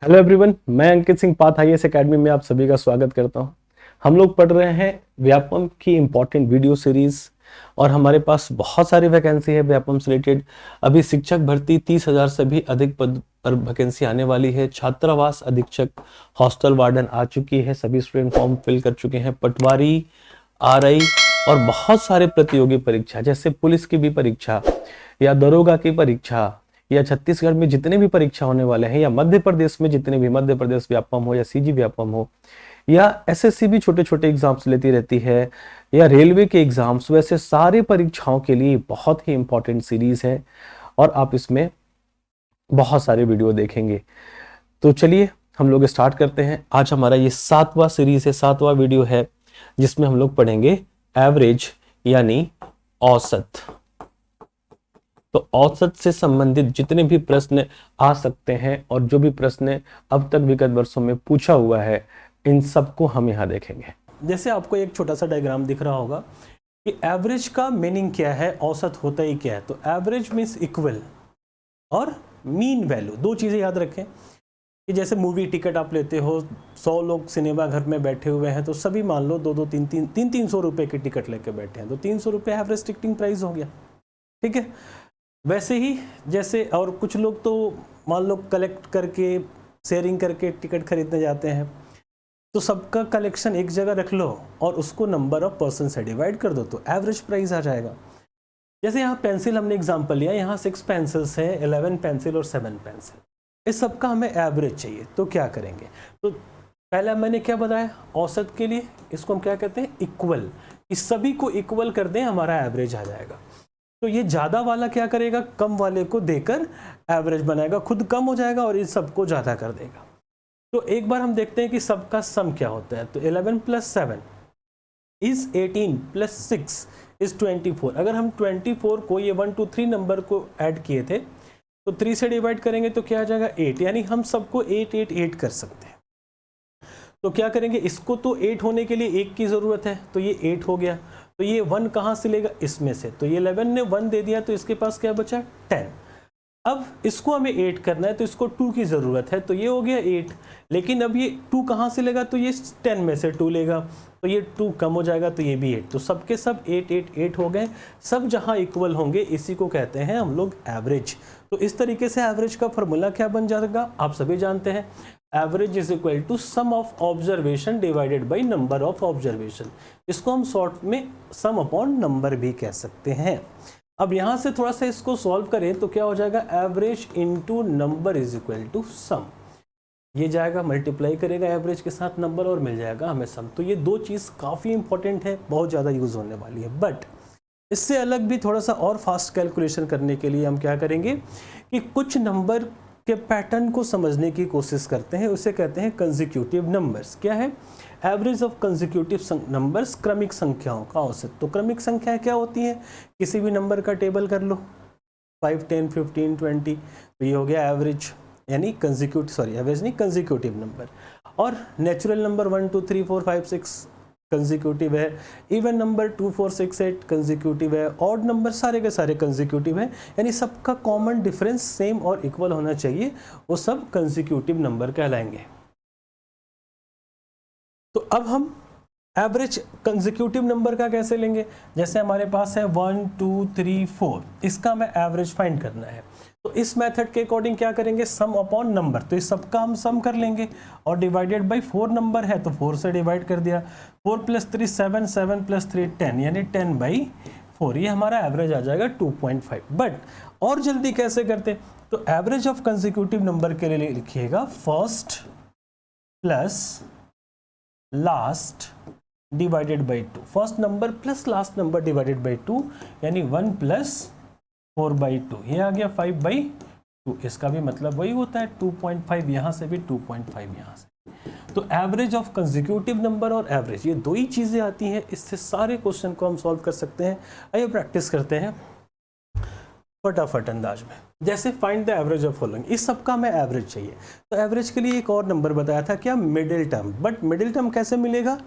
Hello everyone, मैं Ankit Singh path IAS academy में आप सभी का स्वागत करता हूं। हम लोग पढ़ रहे हैं व्यापम की इम्पोर्टेंट वीडियो सीरीज और हमारे पास बहुत सारी वैकेंसी है व्यापम से रिलेटेड। अभी शिक्षक भर्ती 30,000 से भी अधिक पद पर वैकेंसी आने वाली है। छात्रावास अधीक्षक, हॉस्टल वार्डन आ चुकी है, सभी स्टूडेंट फॉर्म फिल कर चुके हैं। पटवारी, आरआई और बहुत सारे प्रतियोगी परीक्षा जैसे पुलिस की भी परीक्षा या दरोगा की परीक्षा या छत्तीसगढ़ में जितने भी परीक्षा होने वाले हैं या मध्य प्रदेश में जितने भी, मध्य प्रदेश व्यापम हो या सीजी व्यापम हो या एसएससी भी छोटे छोटे एग्जाम्स लेती रहती है या रेलवे के एग्जाम्स, वैसे सारी परीक्षाओं के लिए बहुत ही इंपॉर्टेंट सीरीज है और आप इसमें बहुत सारे वीडियो देखेंगे। तो चलिए हम लोग स्टार्ट करते हैं। आज हमारा ये 7वां सीरीज है, 7वां वीडियो है जिसमें हम लोग पढ़ेंगे एवरेज यानी औसत। तो औसत से संबंधित जितने भी प्रश्न आ सकते हैं और जो भी प्रश्न अब तक विगत वर्षों में पूछा हुआ है, इन सबको हम यहाँ देखेंगे। जैसे आपको एक छोटा सा डायग्राम दिख रहा होगा कि एवरेज का मीनिंग क्या है, औसत होता ही क्या है। तो एवरेज मीन्स इक्वल और मीन वैल्यू, दो चीज़ें याद रखें कि जैसे मूवी टिकट आप लेते हो, 100 लोग सिनेमा घर में बैठे हुए हैं तो सभी मान लो 300 रुपए की टिकट लेके बैठे हैं, तो 300 रुपये एवरेज टिकटिंग प्राइस हो गया। ठीक है, वैसे ही जैसे और कुछ लोग तो मान लो कलेक्ट करके, शेयरिंग करके टिकट खरीदने जाते हैं, तो सबका कलेक्शन एक जगह रख लो और उसको नंबर ऑफ पर्सन से डिवाइड कर दो तो एवरेज प्राइस आ जाएगा। जैसे यहाँ पेंसिल हमने एग्जांपल लिया, यहाँ 6 पेंसिल्स है, 11 पेंसिल और 7 पेंसिल, इस सबका हमें एवरेज चाहिए। तो क्या करेंगे, तो पहला मैंने क्या बताया, औसत के लिए इसको हम क्या कहते हैं, इक्वल। इस सभी को इक्वल कर दें, हमारा एवरेज आ जाएगा। तो ये ज़्यादा वाला क्या करेगा, कम वाले को देकर एवरेज बनाएगा, खुद कम हो जाएगा और इस सबको ज़्यादा कर देगा। तो एक बार हम देखते हैं कि सबका सम क्या होता है। तो 11 + 7 इज 18 + 6 इज 24। अगर हम 24 को ये 1 2 3 नंबर को ऐड किए थे तो 3 से डिवाइड करेंगे तो क्या आ जाएगा, 8। यानी हम सबको 8 8 8 कर सकते हैं। तो क्या करेंगे, इसको तो 8 होने के लिए 1 की ज़रूरत है, तो ये 8 हो गया। तो ये 1 कहाँ से लेगा, इसमें से। तो ये 11 ने 1 दे दिया तो इसके पास क्या बचा, 10। अब इसको हमें 8 करना है तो इसको 2 की ज़रूरत है, तो ये हो गया 8। लेकिन अब ये 2 कहाँ से लेगा, तो ये 10 में से 2 लेगा, तो ये 2 कम हो जाएगा, तो ये भी 8। तो सबके सब 8 8 8 हो गए। सब जहाँ इक्वल होंगे इसी को कहते हैं हम लोग एवरेज। तो इस तरीके से एवरेज का फॉर्मूला क्या बन जाएगा, आप सभी जानते हैं, average is equal to sum of observation divided by number of observation. इसको हम शॉर्ट में सम अपॉन नंबर भी कह सकते हैं। अब यहाँ से थोड़ा सा इसको सॉल्व करें तो क्या हो जाएगा, average into number is equal to sum. ये जाएगा, मल्टीप्लाई करेगा एवरेज के साथ नंबर और मिल जाएगा हमें सम। तो ये दो चीज़ काफ़ी इंपॉर्टेंट है, बहुत ज़्यादा यूज़ होने वाली है। बट इससे अलग भी थोड़ा सा और फास्ट कैलकुलेशन करने के लिए हम क्या करेंगे कि कुछ नंबर के पैटर्न को समझने की कोशिश करते हैं, उसे कहते हैं कंसेक्यूटिव नंबर्स। क्या है, एवरेज ऑफ कंसेक्यूटिव नंबर्स, क्रमिक संख्याओं का औसत। तो क्रमिक संख्याएं क्या होती हैं, किसी भी नंबर का टेबल कर लो, 5 10 15 20, तो ये हो गया एवरेज, यानी एवरेज नहीं, कंसेक्यूटिव नंबर। और नेचुरल नंबर 1 2 3 4 5 6 कंसेक्यूटिव है, इवन नंबर 2 4 6 8 कंसेक्यूटिव है, ऑड नंबर सारे के सारे कंसेक्यूटिव है। यानी सबका कॉमन डिफरेंस सेम और इक्वल होना चाहिए, वो सब कंसेक्यूटिव नंबर कहलाएंगे। तो अब हम एवरेज कंसेक्यूटिव नंबर का कैसे लेंगे, जैसे हमारे पास है 1 2 3 4, इसका हमें एवरेज फाइंड करना है। तो इस मेथड के अकॉर्डिंग क्या करेंगे, सम अपॉन नंबर। तो इस सबका हम सम कर लेंगे और डिवाइडेड बाय 4 नंबर है तो 4 से डिवाइड कर दिया। 4 + 3 7, 7 + 3 10, यानी 10/4। ये हमारा एवरेज आ जाएगा 2.5। बट और जल्दी कैसे करते, तो एवरेज ऑफ कंसेक्यूटिव नंबर के लिए लिखिएगा first plus last divided by 2। First number plus last number divided by 2, यानी 1 + 4/2, ये आ गया 5/2। इसका भी मतलब वही होता है 2.5, यहाँ से भी 2.5 यहाँ से। तो एवरेज ऑफ कंसेक्यूटिव नंबर और एवरेज, ये दो ही चीज़ें आती हैं, इससे सारे क्वेश्चन को हम सॉल्व कर सकते हैं। आइए प्रैक्टिस करते हैं फटाफट अंदाज में। जैसे find the average of following, इस सबका हमें एवरेज चाहिए। तो एवरेज के लिए एक और नंबर बताया था, क्या, middle term. But middle term कैसे मिलेगा,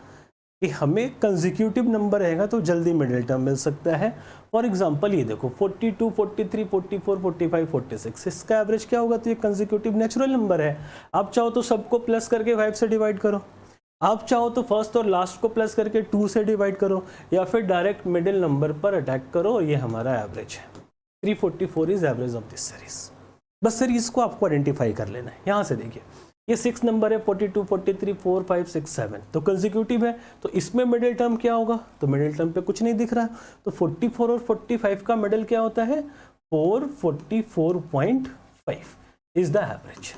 कि हमें कंसेक्यूटिव नंबर रहेगा तो जल्दी मिडिल टर्म मिल सकता है। फॉर एग्जांपल ये देखो 42, 43, 44, 45, 46, इसका एवरेज क्या होगा? तो ये कंसेक्यूटिव नेचुरल नंबर है। आप चाहो तो सबको प्लस करके 5 से डिवाइड करो, आप चाहो तो फर्स्ट और लास्ट को प्लस करके 2 से डिवाइड करो, या फिर डायरेक्ट मिडिल नंबर पर अटैक करो और ये हमारा एवरेज है। 344 is average of this series. बस सीरीज को आपको आइडेंटिफाई कर लेना है। यहाँ से देखिए ये 6 नंबर है, 42, 43, 4, 5, 6, 7 तो कंसेक्यूटिव है, तो इसमें मिडिल टर्म क्या होगा? तो मिडिल टर्म पे कुछ नहीं दिख रहा, तो 44 और 45 का मिडिल क्या होता है? 444.5 इज द एवरेज।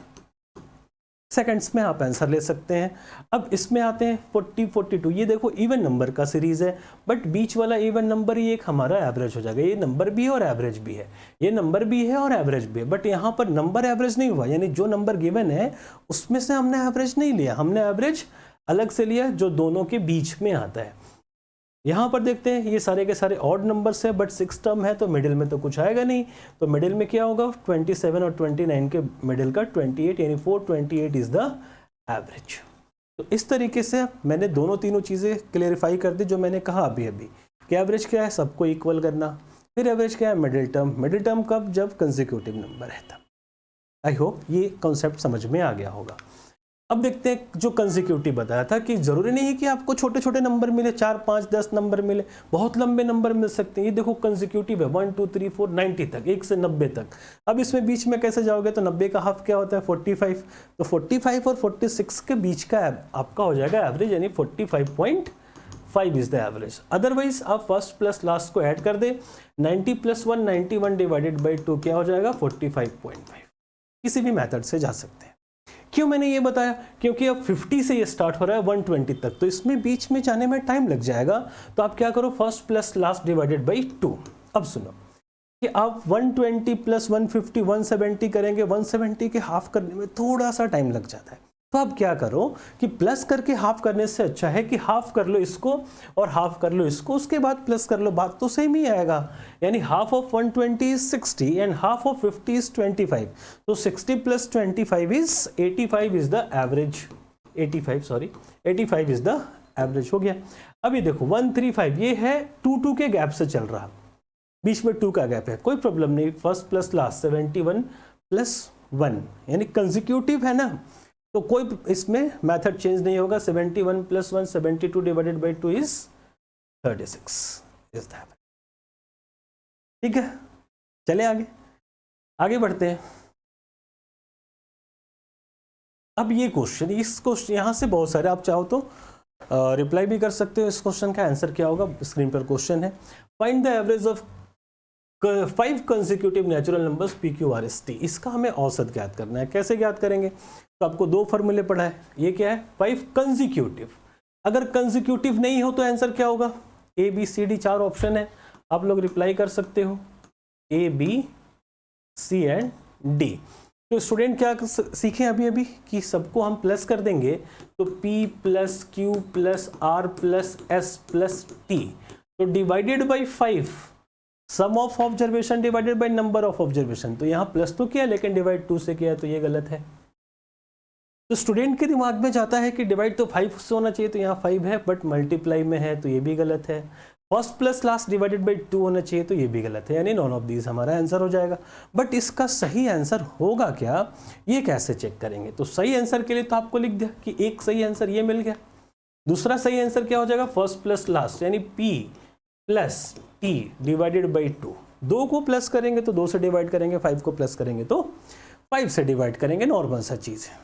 सेकंड्स में आप आंसर ले सकते हैं। अब इसमें आते हैं 40, 42, ये देखो इवन नंबर का सीरीज है, बट बीच वाला इवन नंबर ही एक हमारा एवरेज हो जाएगा। ये नंबर भी है और एवरेज भी है, ये नंबर भी है और एवरेज भी है, बट यहाँ पर नंबर एवरेज नहीं हुआ, यानी जो नंबर गिवन है उसमें से हमने एवरेज नहीं लिया, हमने एवरेज अलग से लिया जो दोनों के बीच में आता है। यहाँ पर देखते हैं ये सारे के सारे ऑड नंबर्स है, बट 6 टर्म है तो मिडिल में तो कुछ आएगा नहीं, तो मिडिल में क्या होगा? 27 और 29 के मिडिल का 28, यानी 428 इज द एवरेज। तो इस तरीके से मैंने दोनों तीनों चीज़ें क्लेरिफाई कर दी जो मैंने कहा अभी कि एवरेज क्या है? सबको इक्वल करना। फिर एवरेज क्या है? Middle term. मिडिल टर्म कब? जब कंसेक्यूटिव नंबर है तब। आई होप ये कॉन्सेप्ट समझ में आ गया होगा। अब देखते हैं जो कंसेक्यूटिव बताया था कि जरूरी नहीं है कि आपको छोटे छोटे नंबर मिले, 4, 5, 10 नंबर मिले, बहुत लंबे नंबर मिल सकते हैं। ये देखो कंसेक्यूटिव है 1, 2, 3, 4, 90 तक, 1 से 90 तक। अब इसमें बीच में कैसे जाओगे? तो 90 का हाफ क्या होता है? 45, तो 45 और 46 के बीच का आपका हो जाएगा एवरेज, यानी 45.5 इज द एवरेज। अदरवाइज आप फर्स्ट प्लस लास्ट को ऐड कर दे, 90 + 1 91 डिवाइडेड बाई 2 क्या हो जाएगा? 45.5। किसी भी मेथड से जा सकते हैं। क्यों मैंने ये बताया? क्योंकि अब 50 से ये स्टार्ट हो रहा है 120 तक, तो इसमें बीच में जाने में टाइम लग जाएगा, तो आप क्या करो? First plus last divided by 2। अब सुनो कि आप 120 + 150 170 करेंगे, 170 के हाफ करने में थोड़ा सा टाइम लग जाता है, तो आप क्या करो कि प्लस करके हाफ करने से अच्छा है कि हाफ कर लो इसको और हाफ कर लो इसको, उसके बाद प्लस कर लो, बात तो सेम ही आएगा। यानी half of 120 is 60 and half of 50 is 25, तो 60 + 25 is 85 is the average. 85 is the average हो गया। अभी देखो 135 ये है 2 के गैप से चल रहा, बीच में 2 का गैप है, कोई प्रॉब्लम नहीं। फर्स्ट प्लस लास्ट 71 + 1 यानी कंसेक्यूटिव है ना, तो कोई इसमें मेथड चेंज नहीं होगा। 71 + 1 72 divided by 2 is 36 is that. ठीक है, चले आगे बढ़ते हैं। अब ये क्वेश्चन, इस क्वेश्चन यहाँ से बहुत सारे आप चाहो तो रिप्लाई भी कर सकते हो। इस क्वेश्चन का आंसर क्या होगा? स्क्रीन पर क्वेश्चन है, find the average of 5 consecutive natural numbers PQRST। इसका हमें औसत ज्ञात करना है। कैसे ज्ञात करेंगे? तो आपको 2 फॉर्मूले पढ़ा है। ये क्या है? 5 कंसेक्यूटिव। अगर कंसेक्यूटिव नहीं हो तो आंसर क्या होगा? A B C D 4 option है, आप लोग रिप्लाई कर सकते हो A B C and D। तो स्टूडेंट क्या सीखे अभी कि सबको हम प्लस कर देंगे, तो P + Q + R + S + T, तो divided by 5 sum of observation divided by number of observation. तो यहाँ प्लस तो किया लेकिन डिवाइड 2 से किया, तो ये गलत है। तो स्टूडेंट के दिमाग में जाता है कि डिवाइड तो 5 से होना चाहिए, तो यहाँ 5 है, बट मल्टीप्लाई में है, तो ये भी गलत है। First plus last divided by 2 होना चाहिए, तो ये भी गलत है, यानी नॉन ऑफ दीज हमारा आंसर हो जाएगा। बट इसका सही आंसर होगा क्या, ये कैसे चेक करेंगे? तो सही आंसर के लिए तो आपको लिख दिया कि एक सही आंसर ये मिल गया। दूसरा सही आंसर क्या हो जाएगा? फर्स्ट प्लस लास्ट यानी P + T डिवाइडेड बाई 2। 2 को प्लस करेंगे तो 2 से डिवाइड करेंगे, 5 को प्लस करेंगे तो 5 से डिवाइड करेंगे, नॉर्मल सा चीज़ है।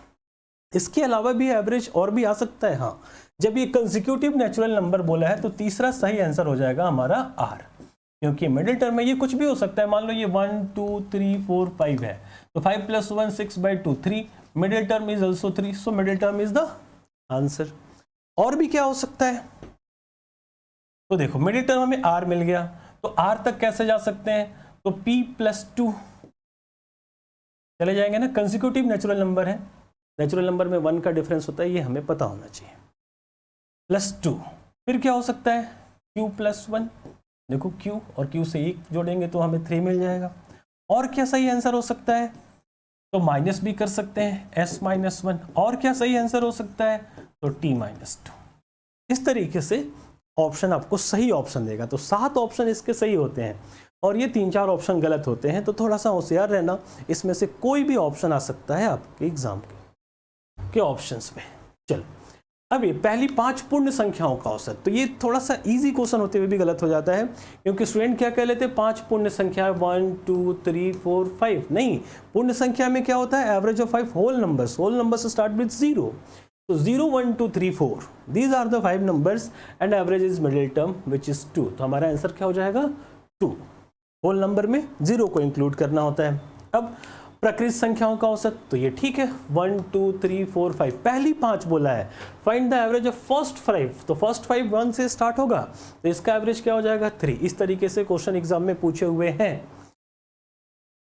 इसके अलावा भी एवरेज और भी आ सकता है। हाँ, जब ये कंसेक्यूटिव नेचुरल नंबर बोला है तो तीसरा सही आंसर हो जाएगा हमारा R, क्योंकि मिडिल टर्म में ये कुछ भी हो सकता है। मान लो ये 1 2 3 4 5 है, तो 5 + 1 6/2 3, middle term is also 3, so middle term is the answer. और भी क्या हो सकता है? तो देखो मिडिल टर्म हमें R मिल गया, तो R तक कैसे जा सकते हैं? तो P + 2 चले जाएंगे ना, कंसेक्यूटिव नेचुरल नंबर है, नेचुरल नंबर में 1 का डिफरेंस होता है, ये हमें पता होना चाहिए, +2। फिर क्या हो सकता है? Q + 1, देखो Q और Q से 1 जोड़ेंगे तो हमें 3 मिल जाएगा। और क्या सही आंसर हो सकता है? तो माइनस भी कर सकते हैं, S - 1। और क्या सही आंसर हो सकता है? तो T - 2। इस तरीके से ऑप्शन आपको सही ऑप्शन देगा। तो 7 ऑप्शन इसके सही होते हैं और ये 3-4 ऑप्शन गलत होते हैं, तो थोड़ा सा होशियार रहना। इसमें से कोई भी ऑप्शन आ सकता है आपके एग्जाम के ऑप्शंस में। चल अब ये पहली 5 पूर्ण संख्याओं का औसत, तो ये थोड़ा सा इजी क्वेश्चन होते हुए भी गलत हो जाता है, क्योंकि स्टूडेंट क्या कह लेते हैं 5 पूर्ण संख्या 1 2 3 4 5। नहीं, पूर्ण संख्या में क्या होता है average of 5 whole numbers start with 0। तो 0 1 2 3 4 these are the 5 numbers and average is middle term which is 2। तो हमारा आंसर क्या हो जाएगा 2। होल नंबर में 0 को इंक्लूड करना होता है। अब प्रकृत संख्याओं का औसत, तो ये ठीक है 1 2 3 4 5 पहली 5 बोला है। Find the average of first 5, तो फर्स्ट 5 1 से स्टार्ट होगा, तो इसका एवरेज क्या हो जाएगा 3। इस तरीके से क्वेश्चन एग्जाम में पूछे हुए हैं।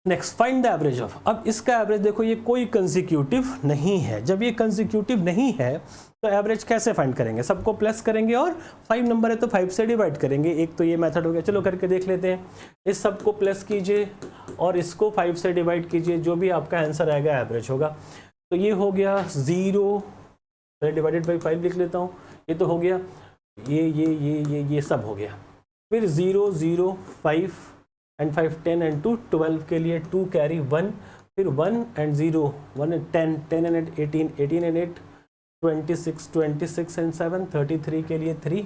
Next find the average of, अब इसका एवरेज देखो ये कोई कंसेक्यूटिव नहीं है। जब ये कंसेक्यूटिव नहीं है तो एवरेज कैसे फाइंड करेंगे, सबको प्लस करेंगे और 5 नंबर है तो 5 से डिवाइड करेंगे। एक तो ये मेथड हो गया, चलो करके देख लेते हैं। इस सबको प्लस कीजिए और इसको 5 से डिवाइड कीजिए, जो भी आपका आंसर आएगा एवरेज होगा। तो ये हो गया 0 डिवाइडेड बाई 5 लिख लेता हूँ, ये तो हो गया, ये सब हो गया। फिर 0 0 5 एंड 5 10 एंड 2 12 के लिए 2 कैरी 1, फिर 1 and 0 1 and 10 10 and 18 18 and 8 26 26 and 7 33 के लिए 3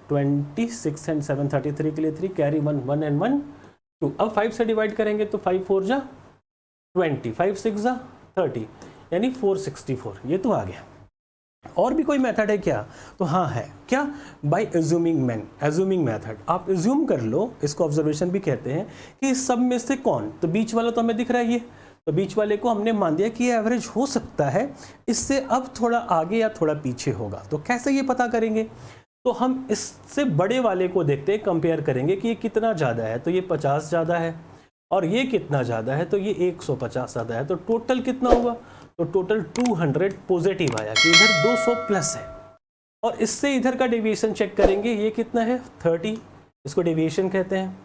26 एंड 7 33 के लिए 3 कैरी 1 1 एंड 1 2। अब 5 से डिवाइड करेंगे तो 5 4 जा 20 5 6 जा 30 यानी 464। ये तो आ गया। और भी कोई मेथड है क्या, तो हाँ है। क्या, बाय एज्यूमिंग मेथड। आप एज्यूम कर लो, इसको ऑब्जर्वेशन भी कहते हैं, कि इस सब में से कौन, तो बीच वाला तो हमें दिख रहा है ये, तो बीच वाले को हमने मान दिया कि ये एवरेज हो सकता है, इससे अब थोड़ा आगे या थोड़ा पीछे होगा। तो कैसे ये पता करेंगे, तो हम इससे बड़े वाले को देखते हैं, कंपेयर करेंगे कि ये कितना ज़्यादा है, तो ये 50 ज़्यादा है, और ये कितना ज़्यादा है, तो ये 150 ज़्यादा है। तो टोटल कितना हुआ, तो टोटल 200 पॉजिटिव आया कि इधर 200 प्लस है। और इससे इधर का डेविएशन चेक करेंगे, ये कितना है 30, इसको डेविएशन कहते हैं।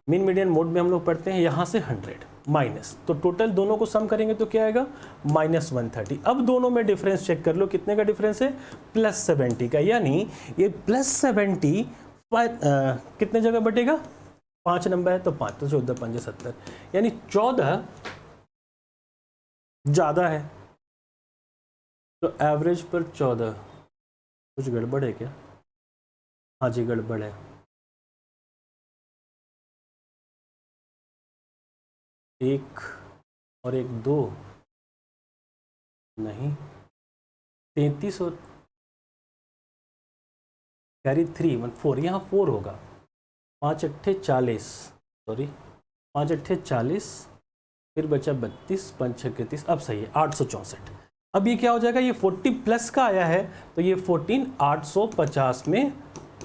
मीन मीडियन मोड में हम लोग पढ़ते हैं, यहाँ से 100 माइनस, तो टोटल दोनों को सम करेंगे तो क्या आएगा -130। अब दोनों में डिफरेंस चेक कर लो, कितने का डिफरेंस है +70 का, यानी ये +70 कितने जगह बटेगा, 5 नंबर है तो 5 तो 14 5 70, यानी 14 ज़्यादा है। तो एवरेज पर 14, कुछ गड़बड़ है क्या, हाँ जी गड़बड़ है। एक और एक 2 नहीं, 33 और कैरी 3 4, यहाँ 4 होगा। 5 अट्ठे 40, सॉरी 5 अट्ठे 40, फिर बचा 32, 5 छक्के 30, अब सही है 864। अब ये क्या हो जाएगा, ये 40 प्लस का आया है, तो ये 14 850 में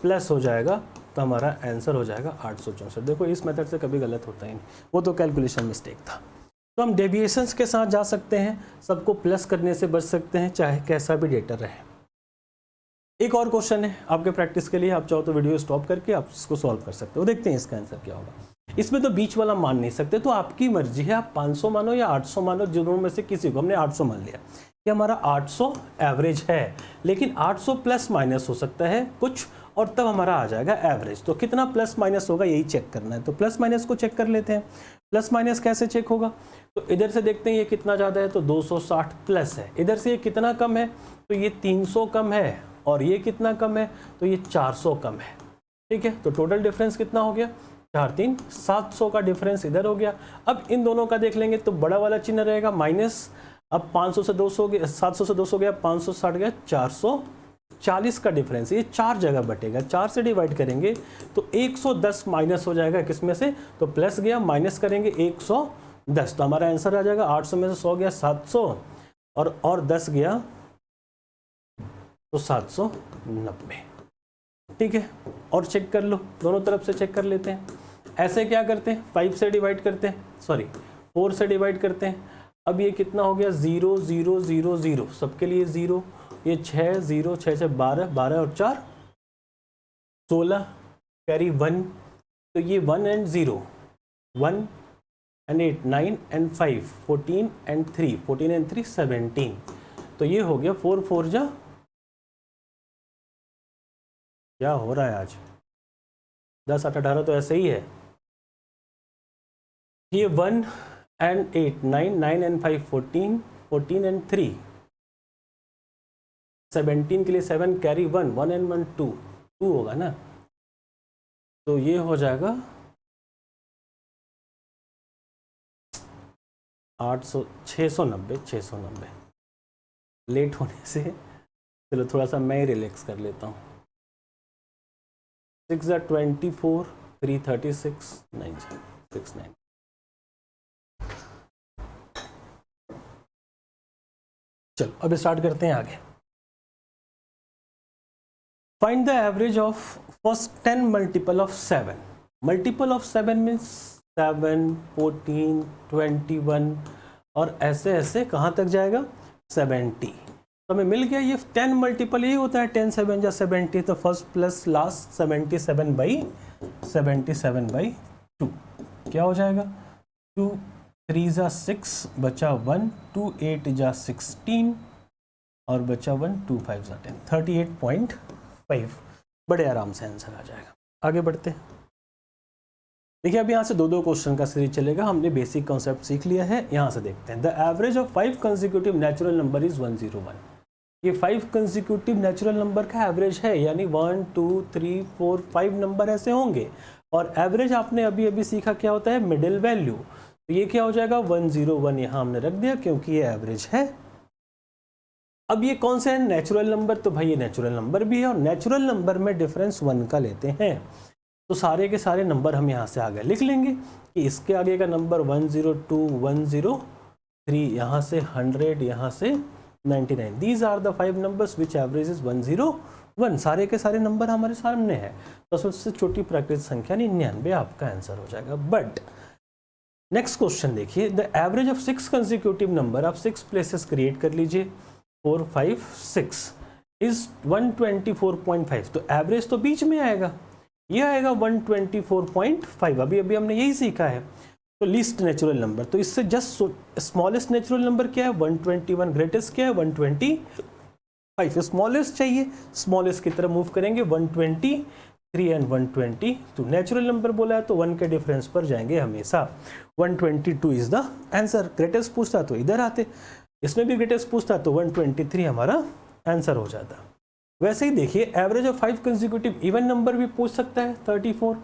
प्लस हो जाएगा, तो हमारा आंसर हो जाएगा 864। देखो इस मेथड से कभी गलत होता ही नहीं, वो तो कैलकुलेशन मिस्टेक था। तो हम डेविएशंस के साथ जा सकते हैं, सबको प्लस करने से बच सकते हैं, चाहे कैसा भी डेटा रहे। एक और क्वेश्चन है आपके प्रैक्टिस के लिए, आप चाहो तो वीडियो स्टॉप करके आप इसको सॉल्व कर सकते हो। देखते हैं इसका आंसर क्या होगा। इसमें तो बीच वाला मान नहीं सकते, तो आपकी मर्जी है, आप 500 मानो या 800 मानो, दोनों में से किसी को। हमने 800 मान लिया कि हमारा 800 एवरेज है, लेकिन 800 प्लस माइनस हो सकता है कुछ, और तब हमारा आ जाएगा एवरेज। तो कितना प्लस माइनस होगा यही चेक करना है, तो प्लस माइनस को चेक कर लेते हैं। प्लस माइनस कैसे चेक होगा, तो इधर से देखते हैं ये कितना ज़्यादा है, तो 260 प्लस है। इधर से ये कितना कम है, तो ये 300 कम है, और ये कितना कम है, तो ये 400 कम है। ठीक है, तो टोटल डिफरेंस कितना हो गया 4 3 700 का डिफरेंस इधर हो गया। अब इन दोनों का देख लेंगे तो बड़ा वाला चिन्ह रहेगा माइनस। अब 500 से 200 गया, 700 से 200 गया, 560 गया, 440 का डिफरेंस, ये 4 जगह बटेगा। 4 से डिवाइड करेंगे तो 110 माइनस हो जाएगा, किसमें से, तो प्लस गया, माइनस करेंगे 110, तो हमारा आंसर आ जाएगा 800 में से 100 गया 700, और 10 गया तो 790। ठीक है, और चेक कर लो, दोनों तरफ से चेक कर लेते हैं। ऐसे क्या करते हैं, 5 से डिवाइड करते हैं, सॉरी 4 से डिवाइड करते हैं। अब ये कितना हो गया 0 0 0 0, सबके लिए 0, ये 6 0 6 से 12 12 और 4 16, कैरी 1, तो ये 1 and 0 1 and 8 9 and 5 14 and 3 14 and 3 17, तो ये हो गया 4 4 जा क्या हो रहा है आज? 10 8 18 तो ऐसे ही है। ये 1 and 8 9 9 and 5 14 14 and 3 17 के लिए 7 कैरी 1 1 and 1 2 2 होगा ना, तो ये हो जाएगा 800 690 690। लेट होने से चलो थोड़ा सा मैं ही रिलैक्स कर लेता हूँ। 6 24 3 36 9 6 9। चलो अब स्टार्ट करते हैं आगे। Find the average of first 10 multiple of 7। Multiple of 7 means 7 14 21 और ऐसे ऐसे कहाँ तक जाएगा 70। तो हमें मिल गया ये 10 मल्टीपल यही होता है 10 7 या 70, तो फर्स्ट प्लस लास्ट 77/2 क्या हो जाएगा 2 3 जा 6 बचा 1 2 8 जा 16 और बचा 1 2 5 जा 10 38.5। बड़े आराम से आंसर आ जाएगा। आगे बढ़ते हैं। देखिए अब यहाँ से दो क्वेश्चन का सीरीज चलेगा। हमने बेसिक कॉन्सेप्ट सीख लिया है। यहाँ से देखते हैं। The average of 5 consecutive natural number is 101। ये 5 कंसेक्यूटिव नेचुरल नंबर का एवरेज है, यानी 1 2 3 4 5 नंबर ऐसे होंगे और एवरेज आपने अभी अभी सीखा क्या होता है मिडिल वैल्यू। तो ये क्या हो जाएगा 101 यहाँ हमने रख दिया क्योंकि ये एवरेज है। अब ये कौन से हैं नेचुरल नंबर, तो भाई ये नेचुरल नंबर भी है और नेचुरल नंबर में डिफरेंस 1 का लेते हैं। तो सारे के सारे नंबर हम यहाँ से आगे लिख लेंगे कि इसके आगे का नंबर 102 103, यहाँ से 100, यहाँ से 99। These are the 5 numbers which average is 101। सारे के सारे नंबर हमारे सामने है, तो सबसे छोटी प्राकृतिक संख्या 99 आपका आंसर हो जाएगा। बट नेक्स्ट क्वेश्चन देखिए, the average of 6 consecutive number, आप 6 प्लेसेस क्रिएट कर लीजिए 4 5 6 इज 124.5। तो एवरेज तो बीच में आएगा, ये आएगा 124.5। अभी अभी हमने यही सीखा है। तो लीस्ट नेचुरल नंबर, तो इससे जस्ट स्मॉलेस्ट नेचुरल नंबर क्या है 121, ग्रेटेस्ट क्या है 125। स्मॉलेस्ट चाहिए, स्मॉलेस्ट की तरफ मूव करेंगे 123 एंड 120। तो नेचुरल नंबर बोला है तो 1 के डिफरेंस पर जाएंगे हमेशा। 122 इज द आंसर। ग्रेटेस्ट पूछता तो इधर आते, इसमें भी ग्रेटेस्ट पूछता तो 123 हमारा आंसर हो जाता। वैसे ही देखिए average of 5 consecutive even number भी पूछ सकता है 34।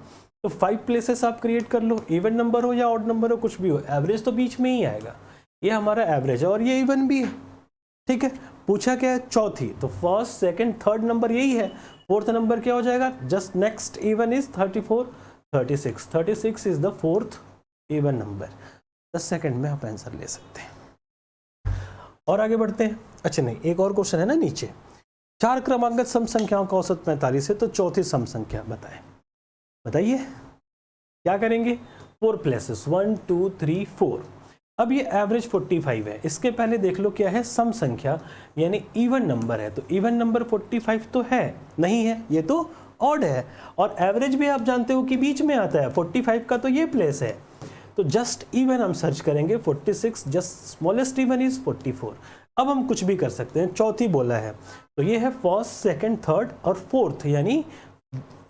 तो 5 प्लेसेस आप क्रिएट कर लो, इवन नंबर हो या ऑड नंबर हो कुछ भी हो, एवरेज तो बीच में ही आएगा। ये हमारा एवरेज है और ये इवन भी है। ठीक है, पूछा क्या है चौथी, तो फर्स्ट सेकंड थर्ड नंबर यही है। फोर्थ नंबर क्या हो जाएगा, just next even is 34 36। 36 is the fourth even number. 10 second में आप आंसर ले सकते हैं। और आगे बढ़ते हैं। अच्छा नहीं, एक और क्वेश्चन है ना नीचे, 4 क्रमांकित सम संख्याओं का औसत 45 है, तो चौथी सम संख्या बताइए क्या करेंगे। 4 प्लेसेस 1 2 3 4। अब ये एवरेज 45 है। इसके पहले देख लो क्या है सम संख्या, यानी इवन नंबर है। तो इवन नंबर 45 तो है नहीं है, ये तो ऑड है। और एवरेज भी आप जानते हो कि बीच में आता है, 45 का तो ये प्लेस है। तो जस्ट इवन हम सर्च करेंगे 46, जस्ट स्मॉलेस्ट इवन इज 44। अब हम कुछ भी कर सकते हैं, चौथी बोला है तो ये है फर्स्ट सेकंड थर्ड और फोर्थ, यानी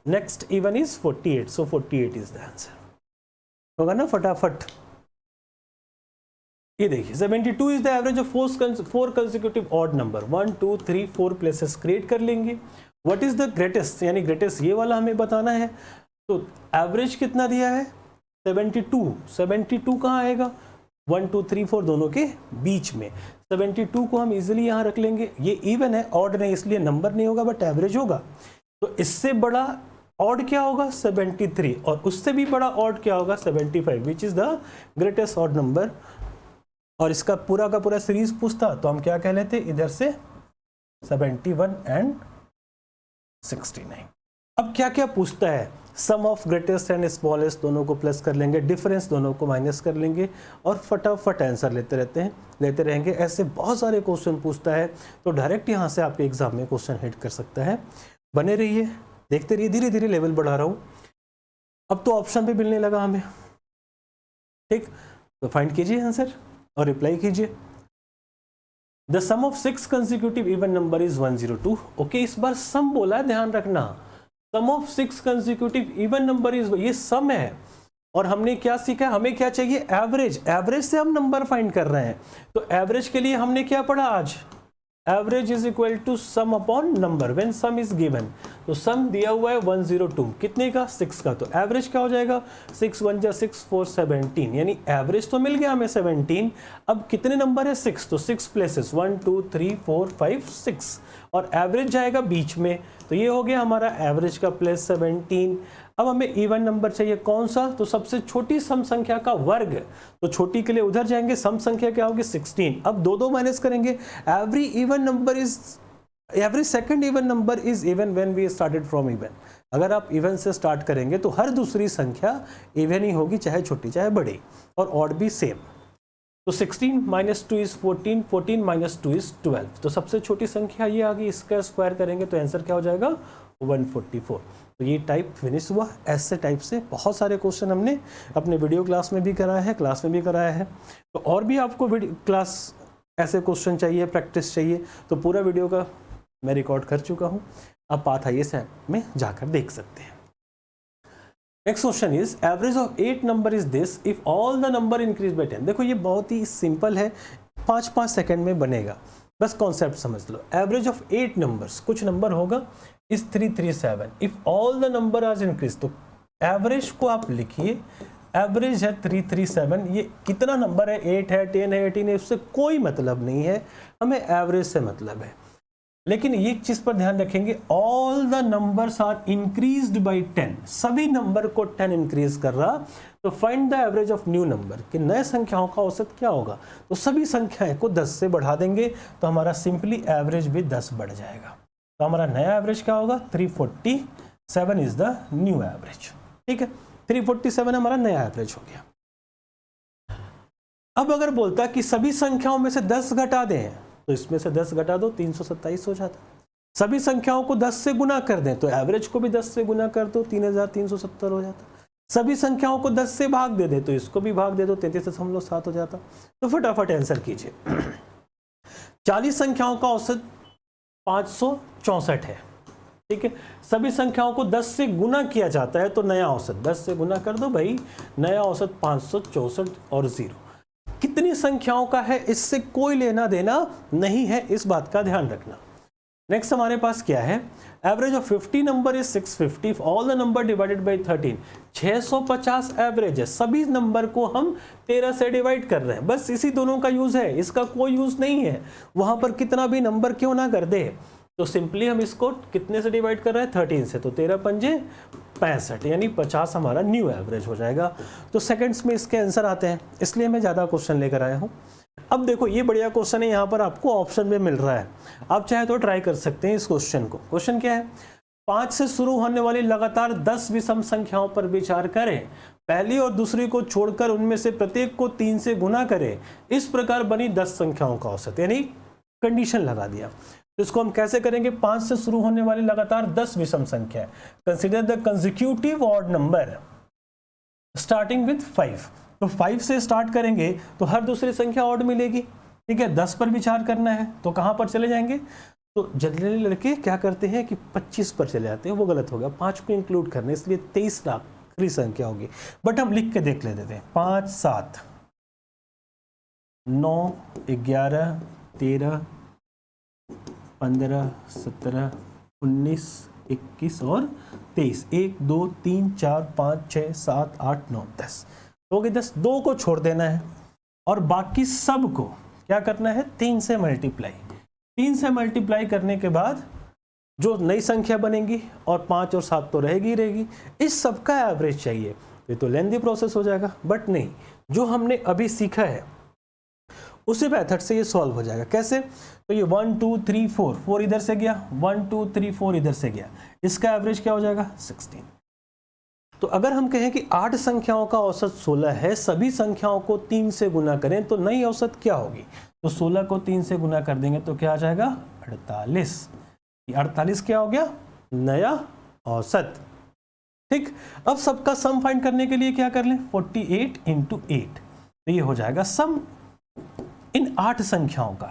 next even is 48। So 48 is the answer होगा ना फटाफट। ये देखिए 72 is the average of 4 consecutive odd number. 1 2 3 4 places create कर लेंगे। व्हाट इज द ग्रेटेस्ट, यानी ग्रेटेस्ट ये वाला हमें बताना है। तो एवरेज कितना दिया है 72। 72 कहाँ आएगा 1 2 3 4 दोनों के बीच में। 72 को हम इजीली यहाँ रख लेंगे। ये इवन है, ऑड नहीं, इसलिए नंबर नहीं होगा बट एवरेज होगा। तो इससे बड़ा ऑड क्या होगा 73 और उससे भी बड़ा ऑड क्या होगा 75, which is the greatest odd number. और इसका पूरा का पूरा सीरीज पूछता तो हम क्या कह लेते, इधर से 71 एंड 69। अब क्या क्या पूछता है, सम ऑफ ग्रेटेस्ट एंड स्मॉलेस्ट दोनों को प्लस कर लेंगे, डिफरेंस दोनों को माइनस कर लेंगे और फटाफट आंसर लेते रहेंगे। ऐसे बहुत सारे क्वेश्चन पूछता है, तो डायरेक्ट यहाँ से आपके एग्जाम में क्वेश्चन हिट कर सकता है। बने रहिए, देखते रहिए, धीरे धीरे लेवल बढ़ा रहा हूँ। अब तो ऑप्शन पे मिलने लगा हमें। ठीक, तो फाइंड कीजिए आंसर और रिप्लाई कीजिए। The sum of 6 consecutive even number is 102। Okay, इस बार सम बोला है, ध्यान रखना। Sum of 6 consecutive even number is, ये सम है। और हमने क्या सीखा, हमें क्या चाहिए, एवरेज। एवरेज से हम नंबर फाइंड कर रहे हैं, तो एवरेज के लिए हमने क्या पढ़ा आज, average is equal to sum upon number when sum is given. तो सम दिया हुआ है 102, कितने का, 6 का, तो एवरेज क्या हो जाएगा, 6 1 जा 6 4 17, यानी एवरेज तो मिल गया हमें 17। अब कितने नंबर है, 6, तो 6 प्लेसेस 1 2 3 4 5 6, और एवरेज जाएगा बीच में, तो ये हो गया हमारा एवरेज का प्लेस 17। अब हमें इवन नंबर चाहिए, कौन सा, तो सबसे छोटी सम संख्या का वर्ग, तो छोटी के लिए उधर जाएंगे, सम संख्या क्या होगी 16। अब दो माइनस करेंगे, every even number is, every second even number is even when we started from even. अगर आप इवन से स्टार्ट करेंगे तो हर दूसरी संख्या इवन ही होगी, चाहे छोटी चाहे बड़ी, और ऑड भी सेम। तो 16 माइनस 2 इज 14, 14 माइनस 2 इज 12, तो सबसे छोटी संख्या ये आ गई, इसका स्क्वायर करेंगे तो आंसर क्या हो जाएगा 144। तो ये टाइप फिनिश हुआ। ऐसे टाइप से बहुत सारे क्वेश्चन हमने अपने वीडियो क्लास में भी कराया है, क्लास में भी कराया है। तो और भी आपको वीडियो क्लास ऐसे क्वेश्चन चाहिए, प्रैक्टिस चाहिए, तो पूरा वीडियो का मैं रिकॉर्ड कर चुका हूँ, आप पाथ IAS ऐप में जाकर देख सकते हैं। Next question is average of 8 number is this if all the number increase by 10। देखो ये बहुत ही सिंपल है, 5-5 सेकेंड में बनेगा, बस कॉन्सेप्ट समझ लो। एवरेज ऑफ 8 नंबर्स, कुछ नंबर होगा, is 337 if all the number are increase. तो एवरेज को आप लिखिए, एवरेज है 337, ये कितना नंबर है, 8 है 10 है 18 है, उससे कोई मतलब नहीं है, हमें एवरेज से मतलब है। लेकिन एक चीज पर ध्यान रखेंगे, all the numbers are increased by 10, सभी नंबर को 10 इंक्रीज कर रहा, तो find the average of new number, कि नए संख्याओं का औसत क्या होगा। तो सभी संख्याएं को 10 से बढ़ा देंगे तो हमारा सिंपली एवरेज भी 10 बढ़ जाएगा, तो हमारा नया एवरेज क्या होगा, 347 इज द न्यू एवरेज। ठीक है, 347 हमारा नया एवरेज हो गया। अब अगर बोलता कि सभी संख्याओं में से 10 घटा दें, तो इसमें से 10 घटा दो, 327 हो जाता। सभी संख्याओं को 10 से गुना कर दें, तो एवरेज को भी 10 से गुना कर दो, 3370 हो जाता। सभी संख्याओं को 10 से भाग दे दे, तो इसको भी भाग दे दो, 33.7 हो जाता। तो फटाफट आंसर कीजिए। 40 संख्याओं का औसत 564 है, ठीक है। सभी संख्याओं को 10 से गुना किया जाता है, तो नया औसत 10 से गुना कर दो भाई, नया औसत 564 और 0। कितनी संख्याओं का है इससे कोई लेना देना नहीं है, इस बात का ध्यान रखना। नेक्स्ट हमारे पास क्या है, average of 50 number is 650 if all the number divided by 13। 650 average है, सभी नंबर को हम 13 से डिवाइड कर रहे हैं, बस इसी दोनों का यूज है, इसका कोई यूज नहीं है। वहां पर कितना भी नंबर क्यों ना कर दे, तो सिंपली हम इसको कितने से डिवाइड कर रहे हैं, 13 से, तो 13 पंजे 65, यानी 50 हमारा न्यू एवरेज हो जाएगा। तो सेकंड्स में इसके आंसर आते हैं, इसलिए मैं ज़्यादा क्वेश्चन लेकर आया हूँ। अब देखो ये बढ़िया क्वेश्चन है, यहाँ पर आपको ऑप्शन में मिल रहा है, आप चाहे तो ट्राई कर सकते हैं इस क्वेश्चन को। क्वेश्चन क्या है, 5 से शुरू होने वाली लगातार 10 विषम संख्याओं पर विचार करें, पहली और दूसरी को छोड़कर उनमें से प्रत्येक को 3 से गुना करें, इस प्रकार बनी 10 संख्याओं का औसत, यानी कंडीशन लगा दिया। तो इसको हम कैसे करेंगे, 5 से शुरू होने वाली लगातार 10 विषम संख्या है, consider the consecutive odd number starting with 5। तो 5 से स्टार्ट करेंगे तो हर दूसरी संख्या ऑड मिलेगी, ठीक है। 10 पर विचार करना है तो कहां पर चले जाएंगे, तो जल्दी लड़के क्या करते हैं कि 25 पर चले जाते हैं, वो गलत हो गया, 5 को इंक्लूड करने, इसलिए 23 आखिरी संख्या होगी। बट हम लिख के देख लेते हैं, 5 7 9 11 13 15 17 19 21 और 23, 1 2 3 4 5 6 7 8 9 10 हो गए 10। 2 को छोड़ देना है और बाकी सब को क्या करना है, 3 से मल्टीप्लाई। 3 से मल्टीप्लाई करने के बाद जो नई संख्या बनेगी, और 5 और 7 तो रहेगी रहेगी, इस सब का एवरेज चाहिए। ये तो लेंथी प्रोसेस हो जाएगा, बट नहीं, जो हमने अभी सीखा है उसी मेथड से ये सॉल्व हो जाएगा। कैसे, तो ये 1 2 3 4, 4 इधर से गया, 1 2 3 4 इधर से गया, इसका एवरेज क्या हो जाएगा 16। तो अगर हम कहें कि 8 संख्याओं का औसत 16 है, सभी संख्याओं को 3 से गुना करें तो नई औसत क्या होगी, तो 16 को 3 से गुना कर देंगे तो क्या आ जाएगा 48। 48 क्या हो गया, नया औसत, ठीक। अब सबका सम फाइंड करने के लिए क्या कर लें, 48 × 8, तो ये हो जाएगा सम इन 8 संख्याओं का,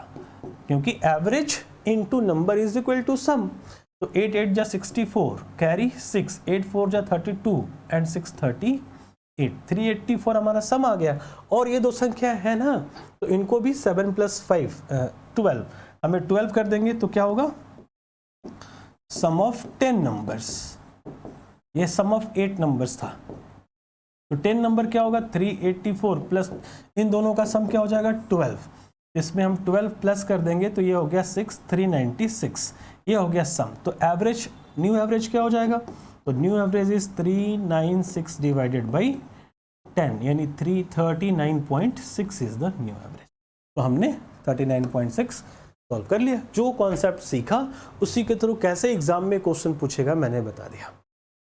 क्योंकि average into number is equal to sum. तो 8 8 जा 64, कैरी 6, 8 4 जा 32 एंड 6 38, 384 हमारा सम आ गया। और ये दो संख्या है ना, तो इनको भी 7 + 5 12, हमें 12 कर देंगे तो क्या होगा, सम ऑफ 10 नंबर्स। ये सम ऑफ 8 नंबर्स था, तो 10 नंबर क्या होगा 384 प्लस इन दोनों का सम क्या हो जाएगा 12। इसमें हम 12 प्लस कर देंगे तो ये हो गया 6, 396, ये हो गया सम। तो एवरेज, न्यू एवरेज क्या हो जाएगा, तो new average is 396 divided by 10, यानी 339.6 इज द न्यू एवरेज। तो हमने 39.6 सॉल्व कर लिया। जो कॉन्सेप्ट सीखा उसी के थ्रू कैसे एग्जाम में क्वेश्चन पूछेगा मैंने बता दिया।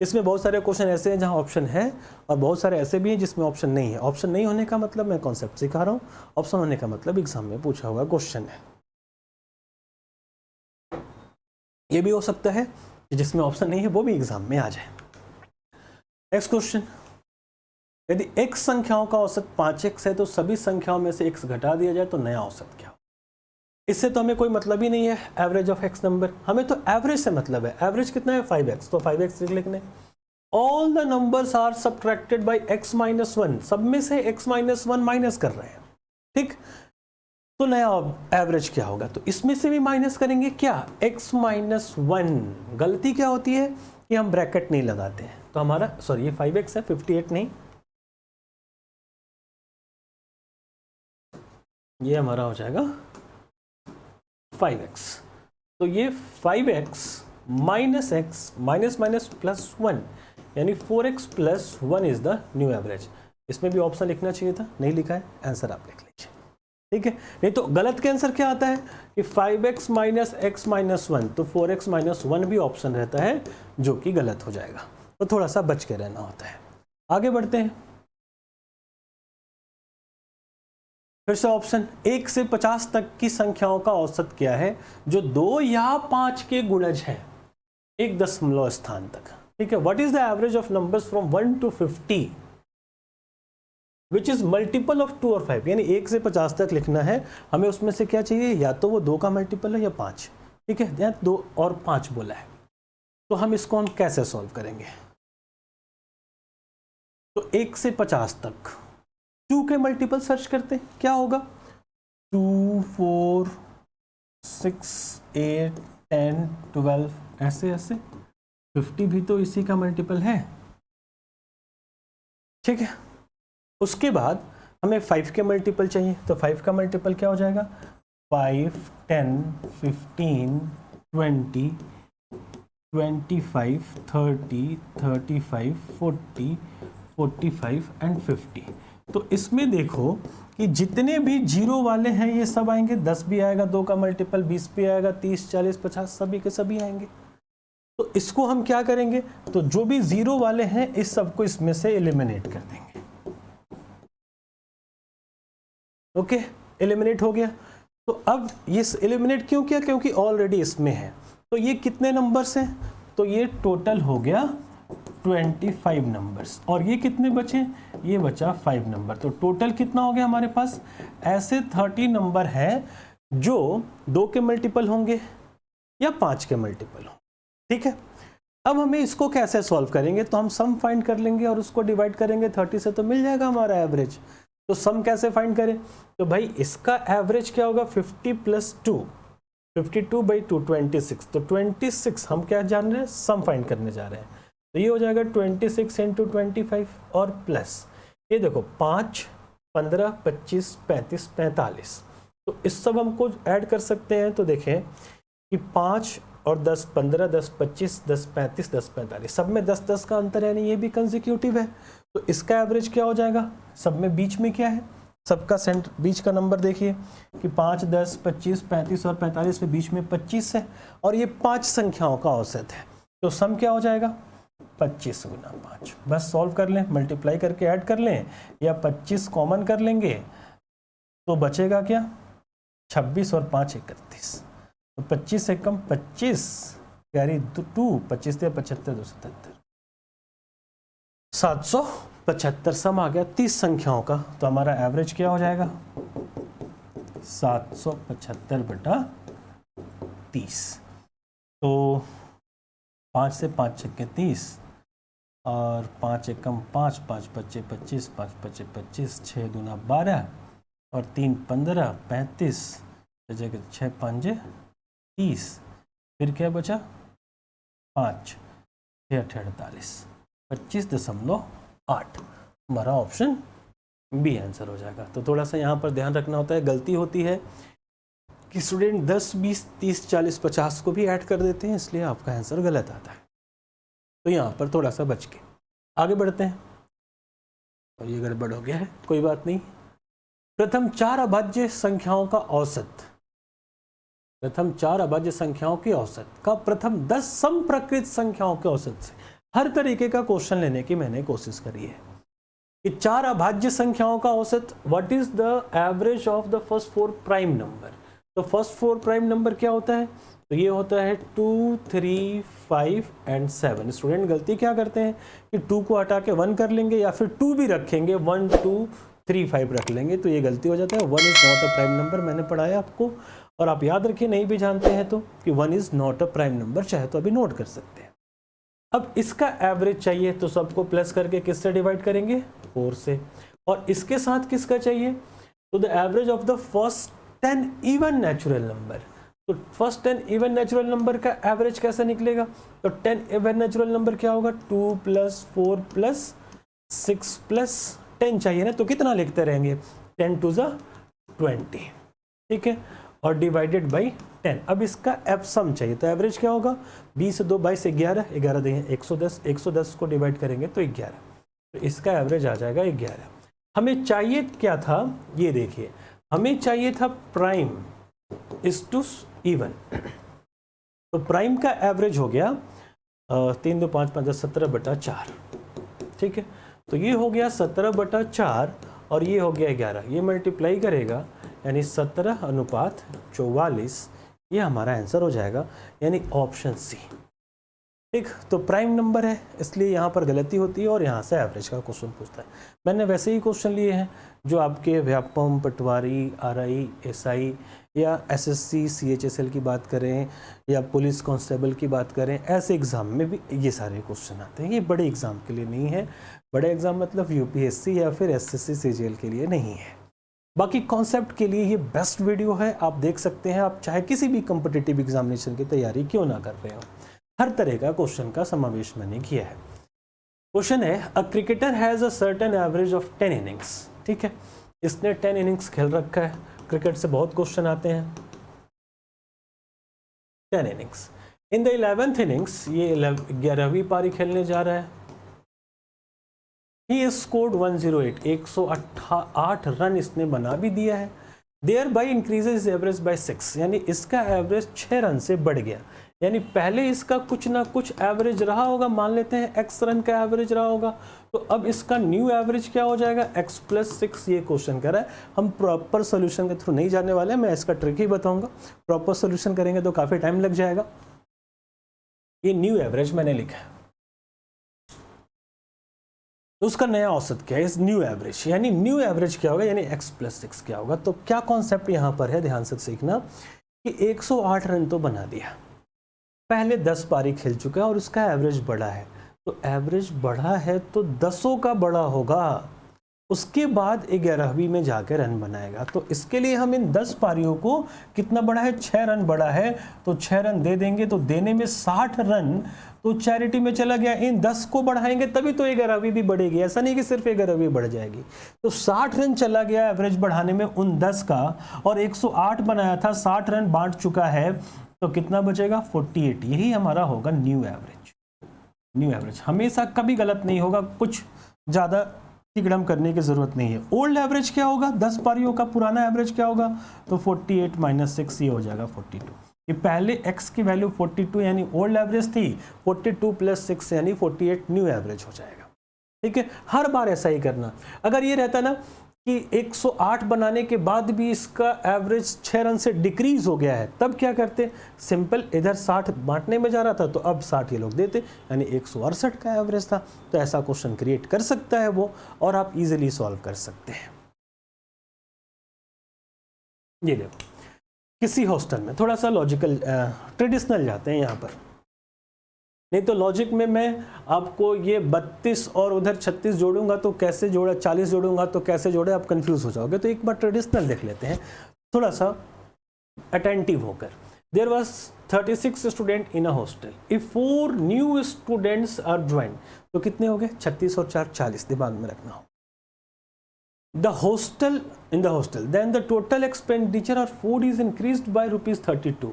इसमें बहुत सारे क्वेश्चन ऐसे हैं जहां ऑप्शन है और बहुत सारे ऐसे भी हैं जिसमें ऑप्शन नहीं है। ऑप्शन नहीं होने का मतलब मैं कॉन्सेप्ट सिखा रहा हूं, ऑप्शन होने का मतलब एग्जाम में पूछा हुआ क्वेश्चन है। ये भी हो सकता है कि जिसमें ऑप्शन नहीं है वो भी एग्जाम में आ जाए। नेक्स्ट क्वेश्चन, यदि x संख्याओं का औसत 5x है तो सभी संख्याओं में से x घटा दिया जाए तो नया औसत क्या हो। इससे तो हमें कोई मतलब ही नहीं है एवरेज ऑफ x नंबर, हमें तो एवरेज से मतलब है। एवरेज कितना है 5x, तो 5x लिखने। All the numbers are subtracted by x - 1, सब में से x - 1 माइनस कर रहे हैं, ठीक। तो नया एवरेज क्या होगा, तो इसमें से भी माइनस करेंगे क्या, x - 1। गलती क्या होती है कि हम ब्रैकेट नहीं लगाते हैं, तो हमारा सॉरी ये 5x है 58 नहीं, ये हमारा हो जाएगा 5x। तो ये 5x minus x minus minus plus 1 यानी 4x + 1 is the new average. इसमें भी ऑप्शन लिखना चाहिए था, नहीं लिखा है, आंसर आप लिख लीजिए, ठीक है। नहीं तो गलत के आंसर क्या आता है कि 5x माइनस x माइनस 1, तो 4x माइनस 1 भी ऑप्शन रहता है जो कि गलत हो जाएगा, तो थोड़ा सा बच के रहना होता है। आगे बढ़ते हैं, फिर से ऑप्शन 1 से 50 तक की संख्याओं का औसत क्या है जो 2 या 5 के गुणज है 1 दशमलव स्थान तक, ठीक है। What is the average of numbers from 1 to 50 which is multiple of 2 और 5, यानी 1 से 50 तक लिखना है हमें, उसमें से क्या चाहिए, या तो वो 2 का मल्टीपल है या 5, ठीक है, या 2 और 5 बोला है। तो हम इसको हम कैसे सॉल्व करेंगे, तो 1 से 50 तक 2 के मल्टीपल सर्च करते हैं, क्या होगा 2 4 6 8 10 12 ऐसे ऐसे, 50 भी तो इसी का मल्टीपल है, ठीक है। उसके बाद हमें 5 के मल्टीपल चाहिए, तो 5 का मल्टीपल क्या हो जाएगा 5 10 15 20 25 30 35 40 45 एंड 50। तो इसमें देखो कि जितने भी जीरो वाले हैं ये सब आएंगे, 10 भी आएगा 2 का मल्टीपल, 20 भी आएगा, 30 40 50 सभी के सभी आएंगे। तो इसको हम क्या करेंगे, तो जो भी जीरो वाले हैं इस सबको इसमें से एलिमिनेट कर देंगे, ओके, एलिमिनेट हो गया। तो अब ये एलिमिनेट क्यों किया, क्योंकि ऑलरेडी इसमें है। तो ये कितने नंबर्स हैं, तो ये टोटल हो गया 25 नंबर्स, और ये कितने बचे, ये बचा 5 नंबर। तो टोटल कितना हो गया हमारे पास, ऐसे 30 नंबर है जो 2 के मल्टीपल होंगे या 5 के मल्टीपल होंगे, ठीक है। अब हमें इसको कैसे सॉल्व करेंगे, तो हम सम फाइंड कर लेंगे और उसको डिवाइड करेंगे 30 से, तो मिल जाएगा हमारा एवरेज। तो सम कैसे फाइंड करें, तो भाई इसका एवरेज क्या होगा 50 + 2, 52/2 26, तो 26 हम क्या जान रहे हैं, सम फाइंड करने जा रहे हैं, तो ये हो जाएगा 26 × 25 और प्लस ये देखो 5 15 25 35 45, तो इस सब हमको ऐड कर सकते हैं। तो देखें कि 5 और 10 15 10 25 10 35 10 45 सब में 10 10 का अंतर है, यानी ये भी कंसेक्यूटिव है। तो इसका एवरेज क्या हो जाएगा, सब में बीच में क्या है, सबका सेंटर बीच का नंबर देखिए कि 5 10 25 35 और 45 में बीच में 25 है, और ये 5 संख्याओं का औसत है। तो सम क्या हो जाएगा 25 × 5, बस सॉल्व कर लें, मल्टीप्लाई करके ऐड कर लें, या 25 कॉमन कर लेंगे तो बचेगा क्या 26 और 5 31, तो 25 से कम 25 कैरी 2, 25 से 75 277, 775 सम आ गया 30 संख्याओं का। तो हमारा एवरेज क्या हो जाएगा 775/30। तो 5 से 5 छक्के 30 और 5 एकम 5, 5 पच्चे 25, 5 पच्चे 25, 6 दूना 12 और 3 15, 35, जगह 6 पंजे 30, फिर क्या बचा 5, 6 48, 25.8। हमारा ऑप्शन बी आंसर हो जाएगा। तो थोड़ा सा यहाँ पर ध्यान रखना होता है, गलती होती है कि स्टूडेंट 10, 20, 30, 40, 50 को भी ऐड कर देते हैं, इसलिए आपका आंसर गलत आता है। तो यहाँ पर थोड़ा सा बच के आगे बढ़ते हैं। और ये गड़बड़ हो गया है, कोई बात नहीं। प्रथम 4 अभाज्य संख्याओं का औसत, प्रथम 4 अभाज्य संख्याओं की औसत का प्रथम 10 समप्रकृत संख्याओं के औसत से हर तरीके का क्वेश्चन लेने की मैंने कोशिश करी है कि 4 अभाज्य संख्याओं का औसत, what is the average of the first 4 prime number. तो फर्स्ट 4 प्राइम नंबर क्या होता है, तो ये होता है 2, 3, 5 एंड 7। स्टूडेंट गलती क्या करते हैं कि 2 को हटा के 1 कर लेंगे या फिर 2 भी रखेंगे, 1, 2, 3, 5 रख लेंगे, तो ये गलती हो जाता है। 1 is not a prime number, मैंने पढ़ाया आपको, और आप याद रखिए, नहीं भी जानते हैं तो कि 1 is not a prime number, चाहे तो अभी नोट कर सकते हैं। अब इसका एवरेज चाहिए तो सबको प्लस करके किससे डिवाइड करेंगे, 4 से, और इसके साथ किसका चाहिए, तो the average of the first 10 even natural number. तो फर्स्ट 10 इवन नेचुरल नंबर का एवरेज कैसे निकलेगा, तो 10 इवन नेचुरल नंबर क्या होगा, 2 + 4 + 6 + 10 चाहिए ना, तो कितना लिखते रहेंगे, 10 to the 20, ठीक है, और डिवाइडेड बाई 10। अब इसका एफ सम चाहिए, तो एवरेज क्या होगा, 20 से 2 22 11, 11 देंगे 110, 110 को डिवाइड करेंगे तो 11, तो इसका एवरेज आ जाएगा 11। हमें चाहिए क्या था, ये देखिए, हमें चाहिए था प्राइम इज टू इवन, तो प्राइम का एवरेज हो गया 3, 2, 5, 5, 17/4, ठीक है, तो ये हो गया 17/4 और ये हो गया 11, ये मल्टीप्लाई करेगा यानी 17:44, ये हमारा आंसर हो जाएगा, यानी ऑप्शन सी, ठीक। तो प्राइम नंबर है इसलिए यहाँ पर गलती होती है और यहाँ से एवरेज का क्वेश्चन पूछता है। मैंने वैसे ही क्वेश्चन लिए हैं जो आपके व्यापम, पटवारी, आरआई, एसआई या एसएससी, सीएचएसएल की बात करें या पुलिस कांस्टेबल की बात करें, ऐसे एग्ज़ाम में भी ये सारे क्वेश्चन आते हैं। ये बड़े एग्ज़ाम के लिए नहीं है, बड़े एग्ज़ाम मतलब यूपीएससी या फिर एसएससी, सीजीएल के लिए नहीं है। बाकी कॉन्सेप्ट के लिए ये बेस्ट वीडियो है, आप देख सकते हैं। आप चाहे किसी भी कॉम्पिटिटिव एग्जामिनेशन की तैयारी क्यों ना कर रहे हो, हर तरह का क्वेश्चन का समावेश मैंने किया है। क्वेश्चन है, a cricketer has a certain average of 10 innings, ठीक है, इसने 10 इनिंग्स खेल रखा है। क्रिकेट से बहुत क्वेश्चन आते हैं। 10 innings in the 11th innings, ये 11वीं पारी खेलने जा रहा है। ही स्कोर्ड 108, 108 रन इसने बना भी दिया है। Thereby increases average by 6, यानी इसका एवरेज 6 रन से बढ़ गया, यानी पहले इसका कुछ ना कुछ एवरेज रहा होगा, मान लेते हैं x रन का एवरेज रहा होगा, तो अब इसका न्यू एवरेज क्या हो जाएगा, x + 6। ये क्वेश्चन कर रहा है, हम प्रॉपर सोल्यूशन के थ्रू नहीं जाने वाले हैं, मैं इसका ट्रिक ही बताऊंगा। प्रॉपर सोल्यूशन करेंगे तो काफ़ी टाइम लग जाएगा। ये न्यू एवरेज मैंने लिखा है, तो उसका नया औसत क्या है, इस न्यू एवरेज, यानी न्यू एवरेज क्या होगा, यानी x + 6 क्या होगा। तो क्या कॉन्सेप्ट यहाँ पर है, ध्यान से सीखना कि 108 रन तो बना दिया, पहले 10 पारी खेल चुका है और उसका एवरेज बढ़ा है, तो एवरेज बढ़ा है तो 10 का बड़ा होगा, उसके बाद 11वीं में जाकर रन बनाएगा। तो इसके लिए हम इन 10 पारियों को, कितना बड़ा है, 6 रन बड़ा है, तो 6 रन दे देंगे, तो देने में 60 रन तो चैरिटी में चला गया। इन 10 को बढ़ाएंगे तभी तो 11वीं भी बढ़ेगी, ऐसा नहीं कि सिर्फ 11वीं बढ़ जाएगी। तो 60 रन चला गया एवरेज बढ़ाने में उन 10 का, और 108 बनाया था, 60 रन बांट चुका है, तो कितना बचेगा, 48। यही हमारा होगा न्यू एवरेज। न्यू एवरेज हमेशा कभी गलत नहीं होगा, कुछ ज़्यादा तिकड़म करने की जरूरत नहीं है। ओल्ड एवरेज क्या होगा, 10 पारियों का पुराना एवरेज क्या होगा, तो 48 - 6, ये हो जाएगा 42। ये पहले x की वैल्यू 42 यानी ओल्ड एवरेज थी, 42 + 6 यानी 48 न्यू एवरेज हो जाएगा, ठीक है। हर बार ऐसा ही करना। अगर ये रहता ना कि 108 बनाने के बाद भी इसका एवरेज 6 रन से डिक्रीज हो गया है, तब क्या करते, सिंपल इधर 60 बांटने में जा रहा था तो अब 60 ये लोग देते, यानी 168 का एवरेज था। तो ऐसा क्वेश्चन क्रिएट कर सकता है वो, और आप इजीली सॉल्व कर सकते हैं। ये देखो, किसी हॉस्टल में थोड़ा सा लॉजिकल ट्रेडिशनल जाते हैं यहाँ पर। नहीं तो लॉजिक में मैं आपको ये 32 और उधर 36 जोड़ूंगा तो कैसे जोड़ा, 40 जोड़ूंगा तो कैसे जोड़े, आप कंफ्यूज हो जाओगे। तो एक बार ट्रेडिशनल देख लेते हैं, थोड़ा सा अटेंटिव होकर। There was 36 student in a hostel, if 4 new students are join, तो कितने हो गए, 36 और 4 40, दिमाग में रखना हो। The hostel, in the hostel, then the total expenditure of food is increased by ₹32।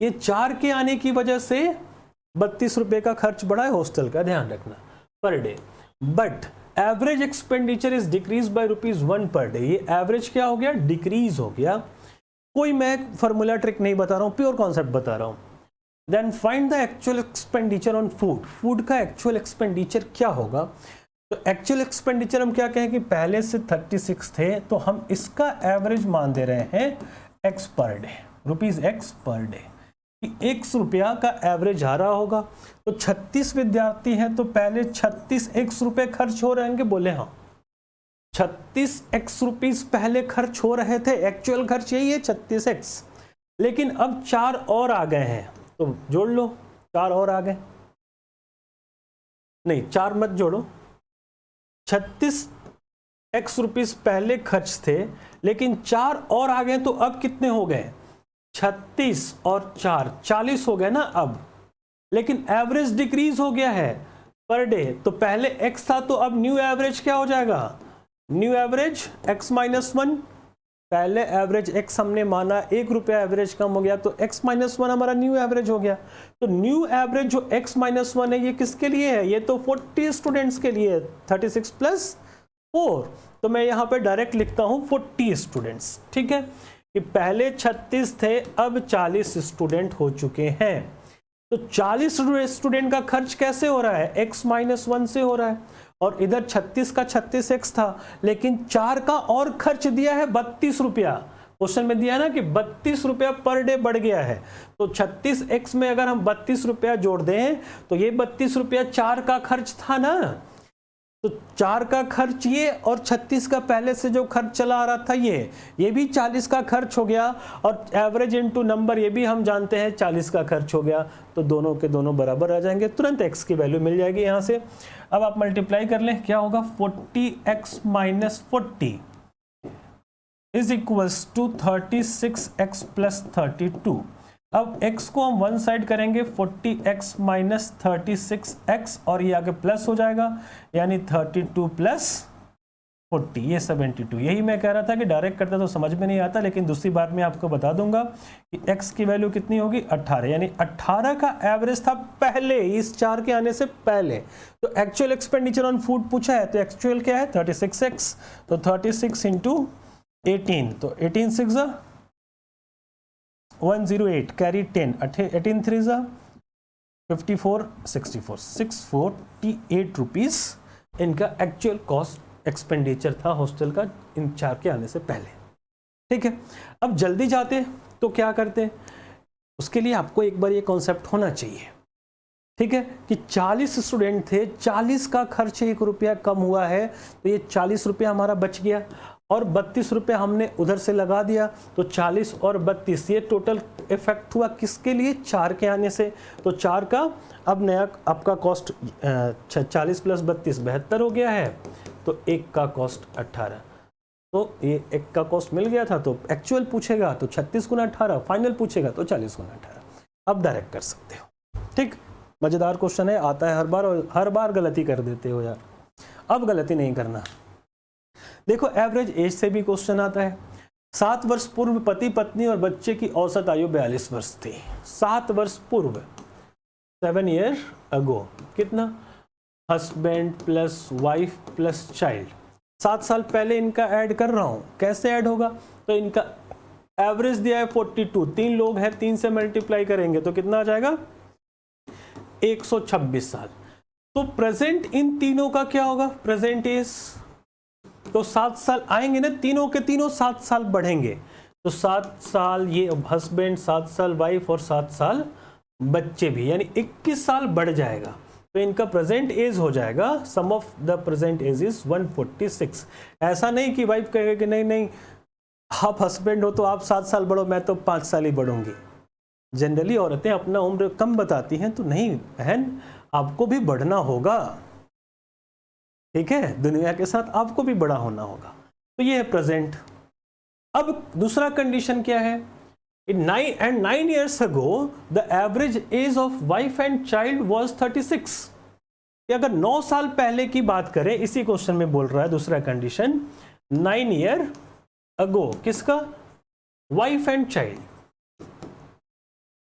ये 4 के आने की वजह से 32 रुपए का खर्च बढ़ा है हॉस्टल का, ध्यान रखना, per day. But average expenditure is decrease by ₹1 per day. ये एवरेज क्या हो गया, डिक्रीज हो गया। कोई मैं फॉर्मूला ट्रिक नहीं बता रहा हूँ, प्योर कॉन्सेप्ट बता रहा हूँ। Then find the actual expenditure on food. Food का एक्चुअल एक्सपेंडिचर क्या होगा, तो एक्चुअल एक्सपेंडिचर हम क्या कहें कि पहले से 36 थे, तो हम इसका एवरेज मान दे रहे हैं x per day, ₹x per day, कि x रुपया का एवरेज आ रहा होगा। तो 36 विद्यार्थी हैं तो पहले 36 x रुपए खर्च हो रहेंगे, बोले हाँ, 36 x रुपीस पहले खर्च हो रहे थे, एक्चुअल खर्च यही है 36x। लेकिन अब 4 और आ गए हैं, तो जोड़ लो, 4 और आ गए, नहीं 4 मत जोड़ो, 36 x रुपीस पहले खर्च थे, लेकिन 4 और आ गए, तो अब कितने हो गए, 36 और 4 40 हो गए ना अब। लेकिन एवरेज डिक्रीज हो गया है पर डे, तो पहले x था, तो अब न्यू एवरेज क्या हो जाएगा, न्यू एवरेज x -1। पहले एवरेज x हमने माना, 1 रुपया एवरेज कम हो गया, तो x -1 हमारा न्यू एवरेज हो गया। तो न्यू एवरेज जो x -1 है, ये किसके लिए है, ये तो 40 स्टूडेंट्स के लिए, 36 + 4, तो मैं यहाँ पे डायरेक्ट लिखता हूँ 40 स्टूडेंट्स। ठीक है, कि पहले 36 थे, अब 40 स्टूडेंट हो चुके हैं। तो 40 स्टूडेंट का खर्च कैसे हो रहा है, x -1 से हो रहा है, और इधर 36 का 36x था, लेकिन 4 का और खर्च दिया है 32 रुपया। क्वेश्चन में दिया है ना कि 32 रुपया पर डे बढ़ गया है, तो 36x में अगर हम 32 रुपया जोड़ दें, तो ये 32 रुपया 4 का खर्च था ना, तो 4 का खर्च ये, और 36 का पहले से जो खर्च चला आ रहा था ये भी 40 का खर्च हो गया, और एवरेज इनटू नंबर ये भी हम जानते हैं 40 का खर्च हो गया, तो दोनों के दोनों बराबर आ जाएंगे, तुरंत x की वैल्यू मिल जाएगी यहाँ से। अब आप मल्टीप्लाई कर लें, क्या होगा, 40x - 40 is equals to 36x + 32। अब x को हम वन साइड करेंगे, 40x - 36x, और ये आगे प्लस हो जाएगा, यानी 32 + 40, ये 72। यही मैं कह रहा था कि डायरेक्ट करता तो समझ में नहीं आता, लेकिन दूसरी बात मैं आपको बता दूंगा कि x की वैल्यू कितनी होगी, 18, यानी 18 का एवरेज था पहले, इस 4 के आने से पहले। तो एक्चुअल एक्सपेंडिचर ऑन फूड पूछा है, तो एक्चुअल क्या है, 36x, तो 36 × 18, तो 18 × 6 = 108, कैरी 10, 18 × 3 = 54, 64, 648 रुपीस इनका एक्चुअल कॉस्ट एक्सपेंडिचर था हॉस्टल का, इन 4 के आने से पहले। ठीक है, अब जल्दी जाते तो क्या करते, उसके लिए आपको एक बार ये कॉन्सेप्ट होना चाहिए, ठीक है, कि 40 स्टूडेंट थे, 40 का खर्च 1 रुपया कम हुआ है, तो ये 40 रुपया हमारा बच गया, और 32 रुपया हमने उधर से लगा दिया, तो 40 और 32 ये टोटल इफेक्ट हुआ किसके लिए, 4 के आने से। तो 4 का अब नया आपका कॉस्ट 40 + 32 72 हो गया है, तो 1 का कॉस्ट 18, तो ये 1 का कॉस्ट मिल गया था, तो एक्चुअल पूछेगा तो 36 × 18, फाइनल पूछेगा तो 40 × 18। अब डायरेक्ट कर सकते हो। ठीक, मजेदार क्वेश्चन है, आता है हर बार, और हर बार गलती कर देते हो यार, अब गलती नहीं करना। देखो, एवरेज एज से भी क्वेश्चन आता है। 7 वर्ष पूर्व पति पत्नी और बच्चे की औसत आयु 42 वर्ष थी। 7 वर्ष पूर्व, 7 ईयर अगो, कितना, husband plus wife plus child, 7 साल पहले इनका ऐड कर रहा हूं, कैसे ऐड होगा, तो इनका एवरेज दिया है 42, 3 लोग हैं, 3 से मल्टीप्लाई करेंगे तो कितना आ जाएगा, 126 साल। तो प्रेजेंट इन तीनों का क्या होगा, प्रेजेंट एज, तो 7 साल आएंगे ना, तीनों के तीनों 7 साल बढ़ेंगे, तो 7 साल ये हस्बैंड, 7 साल वाइफ, और 7 साल बच्चे भी, यानी 21 साल बढ़ जाएगा, तो इनका प्रेजेंट एज हो जाएगा, sum of the present age is 146। ऐसा नहीं कि वाइफ कहेगा कि नहीं नहीं आप हस्बैंड हो तो आप 7 साल बढ़ो, मैं तो 5 साल ही बढ़ूंगी। जनरली औरतें अपना उम्र कम बताती हैं, तो नहीं बहन, आपको भी बढ़ना होगा, ठीक है, दुनिया के साथ आपको भी बड़ा होना होगा। तो ये है प्रेजेंट। अब दूसरा कंडीशन क्या है, In 9 years ago, the average age of wife and child was 36. कि अगर 9 साल पहले की बात करें, इसी क्वेश्चन में बोल रहा है दूसरा कंडीशन, 9 year ago किसका, वाइफ एंड चाइल्ड,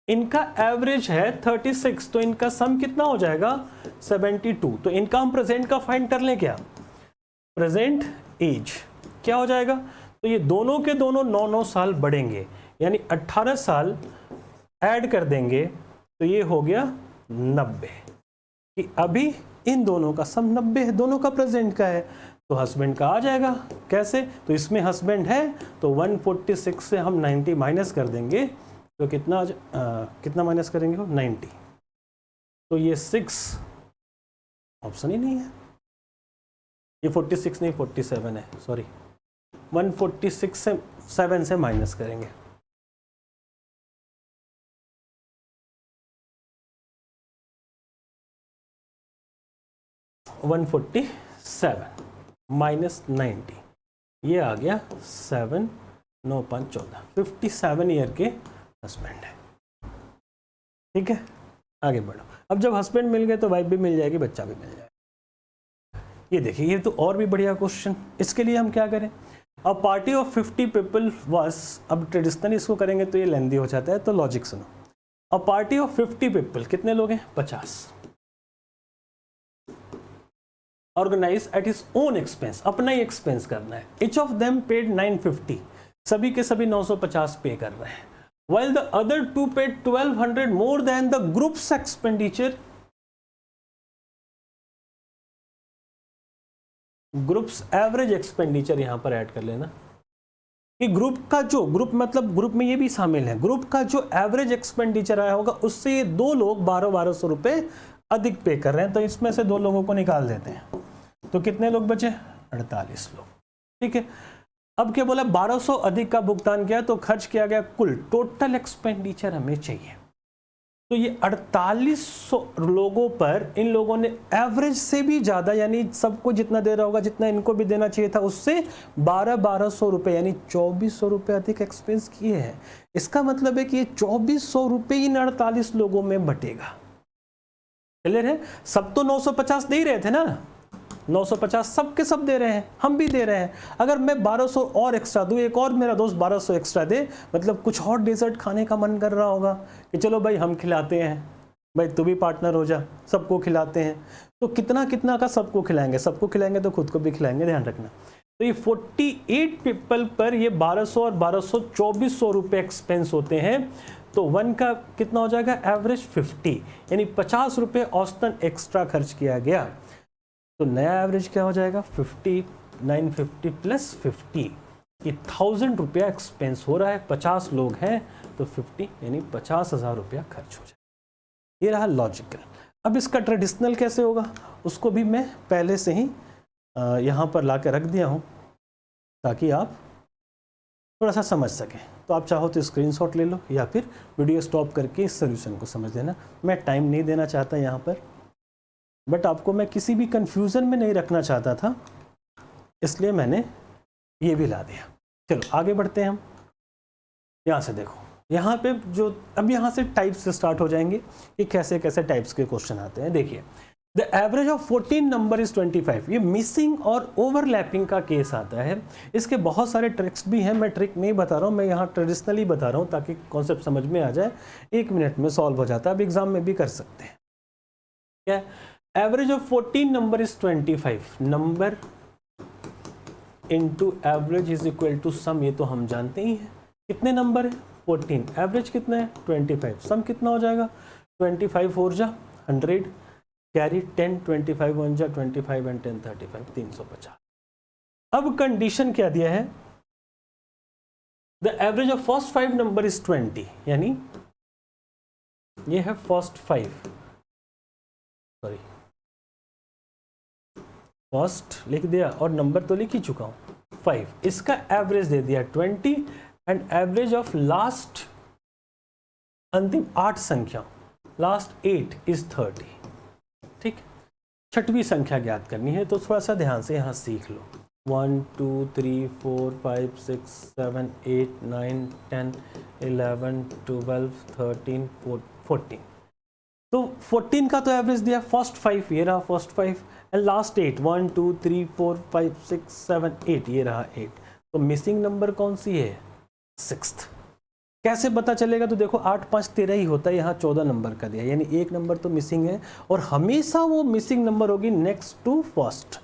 इनका एवरेज है 36, तो इनका सम कितना हो जाएगा 72। तो इनका हम प्रेजेंट का फाइंड कर लें क्या, प्रेजेंट एज क्या हो जाएगा, तो ये दोनों के दोनों 9 साल बढ़ेंगे, यानी 18 साल ऐड कर देंगे तो ये हो गया 90। कि अभी इन दोनों का सम 90 है, दोनों का प्रेजेंट का है, तो हस्बैंड का आ जाएगा। कैसे, तो इसमें हस्बैंड है तो 146 से हम 90 माइनस कर देंगे, तो कितना माइनस करेंगे, 90। तो ये 6 ऑप्शन ही नहीं है, ये 46 नहीं 47 है, सॉरी 146 से 7 से माइनस करेंगे, -147 माइनस 90, ये आ गया 7 9 5 14, 57 ईयर के हस्बैंड है। ठीक है, आगे बढ़ो। अब जब हस्बैंड मिल गए तो वाइफ भी मिल जाएगी, बच्चा भी मिल जाएगा। ये देखिए, ये तो और भी बढ़िया क्वेश्चन। इसके लिए हम क्या करें, a party of 50 people was, अब ट्रेडिशनली इसको करेंगे तो ये लेंदी हो जाता है, तो लॉजिक सुनो। अ पार्टी ऑफ 50 पीपल, कितने लोग हैं, 50, organise at his own expense, अपना ही एक्सपेंस करना है। इच ऑफ देम पेड 950, सभी के सभी 950 पे कर रहे हैं। while the other two paid 1200 more than the group's expenditure. Groups average expenditure यहां पर ऐड कर लेना कि ग्रुप का जो, ग्रुप मतलब ग्रुप में ये भी शामिल है, ग्रुप का जो एवरेज एक्सपेंडिचर आया होगा उससे ये दो लोग 1200 रुपए अधिक पे कर रहे हैं, तो इसमें से दो लोगों को निकाल देते हैं, तो कितने लोग बचे, 48 लोग। ठीक है, अब क्या बोला, 1200 अधिक का भुगतान किया तो खर्च किया गया कुल, टोटल एक्सपेंडिचर हमें चाहिए। तो ये 4800 लोगों पर इन लोगों ने एवरेज से भी ज्यादा, यानी सबको जितना दे रहा होगा जितना इनको भी देना चाहिए था, उससे 1200 रुपए यानी 2400 रुपए अधिक एक्सपेंस किए हैं। इसका मतलब है कि ये 2400 रुपए इन 48 लोगों में बटेगा। क्लियर है, सब तो 950 दे ही रहे थे ना, 950 सबके सब दे रहे हैं, हम भी दे रहे हैं। अगर मैं 1200 और एक्स्ट्रा दूं, एक और मेरा दोस्त 1200 एक्स्ट्रा दे, मतलब कुछ और डेजर्ट खाने का मन कर रहा होगा कि चलो भाई हम खिलाते हैं, भाई तू भी पार्टनर हो जा, सबको खिलाते हैं, तो कितना कितना का सबको खिलाएंगे, सबको खिलाएंगे तो खुद को भी खिलाएंगे, ध्यान रखना। तो ये 48 पीपल पर ये 1200 और 1200 2400 रुपये एक्सपेंस होते हैं, तो वन का कितना हो जाएगा, एवरेज 50, यानी 50 रुपये औसतन एक्स्ट्रा खर्च किया गया। तो नया एवरेज क्या हो जाएगा, 50 950 प्लस 50, ये 1000 रुपया एक्सपेंस हो रहा है, 50 लोग हैं तो 50 यानी 50,000 रुपया खर्च हो जाए। ये रहा लॉजिकल। अब इसका ट्रेडिशनल कैसे होगा, उसको भी मैं पहले से ही यहाँ पर ला के रख दिया हूँ ताकि आप थोड़ा सा समझ सकें। तो आप चाहो तो स्क्रीनशॉट ले लो या फिर वीडियो स्टॉप करके इस सोल्यूशन को समझ लेना। मैं टाइम नहीं देना चाहता यहाँ पर, बट आपको मैं किसी भी कंफ्यूजन में नहीं रखना चाहता था, इसलिए मैंने ये भी ला दिया। चलो आगे बढ़ते हैं हम। यहाँ से देखो, यहाँ पे जो अब यहाँ से टाइप्स से स्टार्ट हो जाएंगे कि कैसे कैसे टाइप्स के क्वेश्चन आते हैं। देखिए, the average of 14 number is 25। ये मिसिंग और ओवरलैपिंग का केस आता है। इसके बहुत सारे ट्रिक्स भी हैं, मैं ट्रिक नहीं बता रहा हूँ, मैं यहाँ ट्रेडिशनली बता रहा हूँ ताकि कॉन्सेप्ट समझ में आ जाए। 1 मिनट में सॉल्व हो जाता है, अब एग्जाम में भी कर सकते हैं। क्या, average of 14 number is 25, number into average is equal to sum, ये तो हम जानते ही हैं। कितने नंबर है, 14, एवरेज कितना है 25, सम कितना हो जाएगा, 25 4 जा 100, कैरी 10, 25 1 जा 25 एंड 10 35, 350। अब कंडीशन क्या दिया है, the average of first 5 number is 20, यानी ये है फर्स्ट 5, सॉरी फर्स्ट लिख दिया और नंबर तो लिख ही चुका हूं 5, इसका एवरेज दे दिया 20 एंड एवरेज ऑफ लास्ट अंतिम 8 संख्या, लास्ट 8 इज 30। ठीक, छठवीं संख्या ज्ञात करनी है तो थोड़ा सा ध्यान से यहाँ सीख लो। 1 2 3 4 5 6 7 8 9 10 11 12 13 14। तो 14 का तो एवरेज दिया, फर्स्ट 5 ये रहा फर्स्ट 5 एंड लास्ट 8 1 2 3 4 5 6 7 8 ये रहा 8। तो मिसिंग नंबर कौन सी है? 6th। कैसे पता चलेगा? तो देखो 8 5 13 ही होता है, यहाँ 14 नंबर का दिया, यानी एक नंबर तो मिसिंग है और हमेशा वो मिसिंग नंबर होगी नेक्स्ट टू फर्स्ट।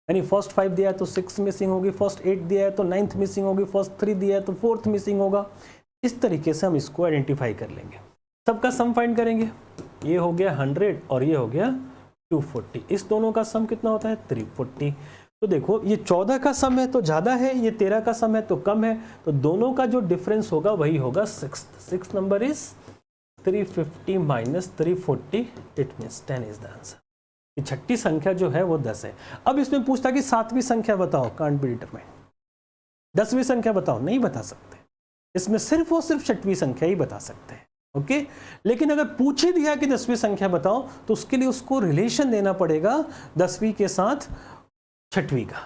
यानी फर्स्ट 5 दिया है तो 6 मिसिंग होगी, फर्स्ट 8 दिया है तो 9th मिसिंग होगी, फर्स्ट 3 दिया है तो 4th मिसिंग होगा। इस तरीके से हम इसको आइडेंटिफाई कर लेंगे। सबका सम फाइंड करेंगे। ये हो गया 100 और ये हो गया 240। इस दोनों का सम कितना होता है? 340। तो देखो ये 14 का सम है तो ज़्यादा है, ये 13 का सम है तो कम है, तो दोनों का जो डिफरेंस होगा वही होगा 6th number is 350 minus 340, it means 10 is the answer. ये छठी संख्या जो है वो 10 है। अब इसमें पूछता कि 7वीं संख्या बताओ, कांट बी डिटरमाइंड। 10वीं संख्या बताओ, नहीं बता सकते। इसमें सिर्फ और सिर्फ छठवीं संख्या ही बता सकते हैं। ओके, लेकिन अगर पूछ ही दिया कि 10वीं संख्या बताओ तो उसके लिए उसको रिलेशन देना पड़ेगा 10वीं के साथ छठवीं का,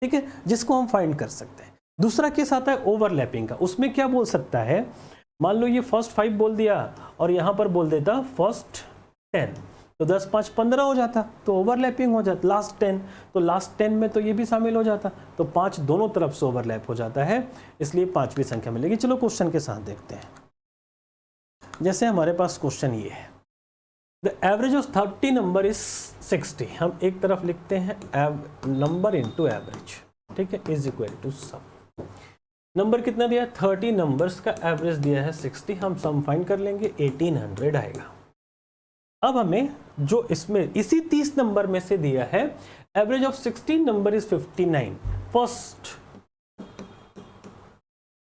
ठीक है, जिसको हम फाइंड कर सकते हैं। दूसरा केस आता है ओवरलैपिंग का। उसमें क्या बोल सकता है? मान लो ये फर्स्ट 5 बोल दिया और यहां पर बोल देता फर्स्ट 10, तो 10 5 15 हो जाता, तो ओवरलैपिंग हो जाता। लास्ट 10, तो लास्ट 10 में तो ये भी शामिल हो जाता, तो 5 दोनों तरफ से ओवरलैप हो जाता है, इसलिए 5वीं संख्या मिलेगी। चलो क्वेश्चन के साथ देखते हैं। जैसे हमारे पास क्वेश्चन ये है, the average of 30 number is 60। हम एक तरफ लिखते हैं नंबर इनटू एवरेज, ठीक है, is equal to sum. Number कितना दिया है? 30 नंबर्स का एवरेज दिया है 60। हम सम फाइंड कर लेंगे, 1800 आएगा। अब हमें जो इसमें इसी 30 नंबर में से दिया है, average of 16 number is 59। First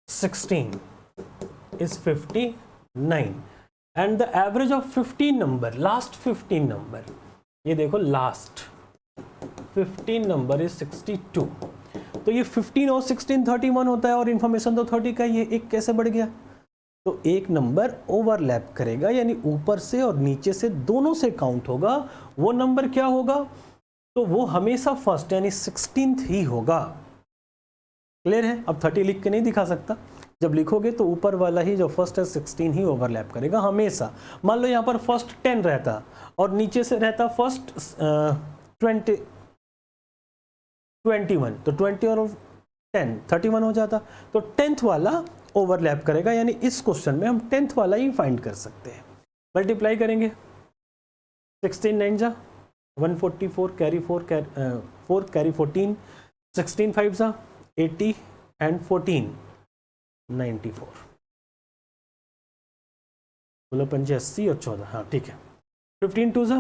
16 is 59 and the average of 15 number, last 15 number, ये देखो लास्ट 15 नंबर is 62। तो ये 15 और 16 31 होता है और इंफॉर्मेशन तो 30 का ही है। एक कैसे बढ़ गया? तो एक नंबर ओवरलैप करेगा, यानी ऊपर से और नीचे से दोनों से काउंट होगा। वो नंबर क्या होगा? तो वो हमेशा फर्स्ट यानी 16th ही होगा। क्लियर है? अब 30 लिख के नहीं दिखा सकता, जब लिखोगे तो ऊपर वाला ही जो फर्स्ट है 16 ही ओवरलैप करेगा हमेशा। मान लो यहाँ पर फर्स्ट 10 रहता और नीचे से रहता फर्स्ट 21, तो 20 और 10 31 हो जाता, तो 10th वाला ओवरलैप करेगा। यानी इस क्वेश्चन में हम 10th वाला ही फाइंड कर सकते हैं। मल्टीप्लाई करेंगे, 16 9 जा 144, कैरी 4 कैरी 14, 16 5 जा 80 एंड 14 94, बोलो 85 और 14, हाँ ठीक है। 15 2 जा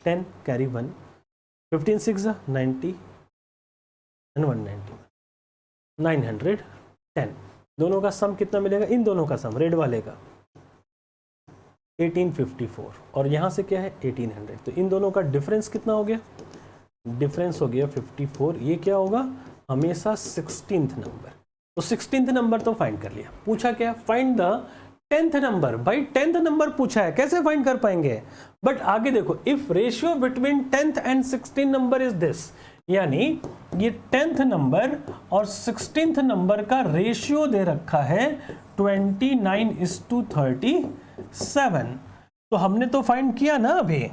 10 कैरी 1, 15 6 जा 90 एंड 190, 910। दोनों का सम कितना मिलेगा? इन दोनों का सम रेड वाले का 1854 और यहाँ से क्या है 1800। तो इन दोनों का डिफरेंस कितना हो गया? डिफरेंस हो गया 54। ये क्या होगा? हमेशा 16th नंबर। तो 16th नंबर तो फाइंड कर लिया। पूछा क्या? Find the 10th number. भाई 10th नंबर पूछा है, कैसे फाइंड कर पाएंगे? बट आगे देखो, if ratio between 10th and 16 number is this, यानी ये 10th नंबर और 16th नंबर का रेशियो दे रखा है 29:37। तो हमने तो फाइंड किया ना अभी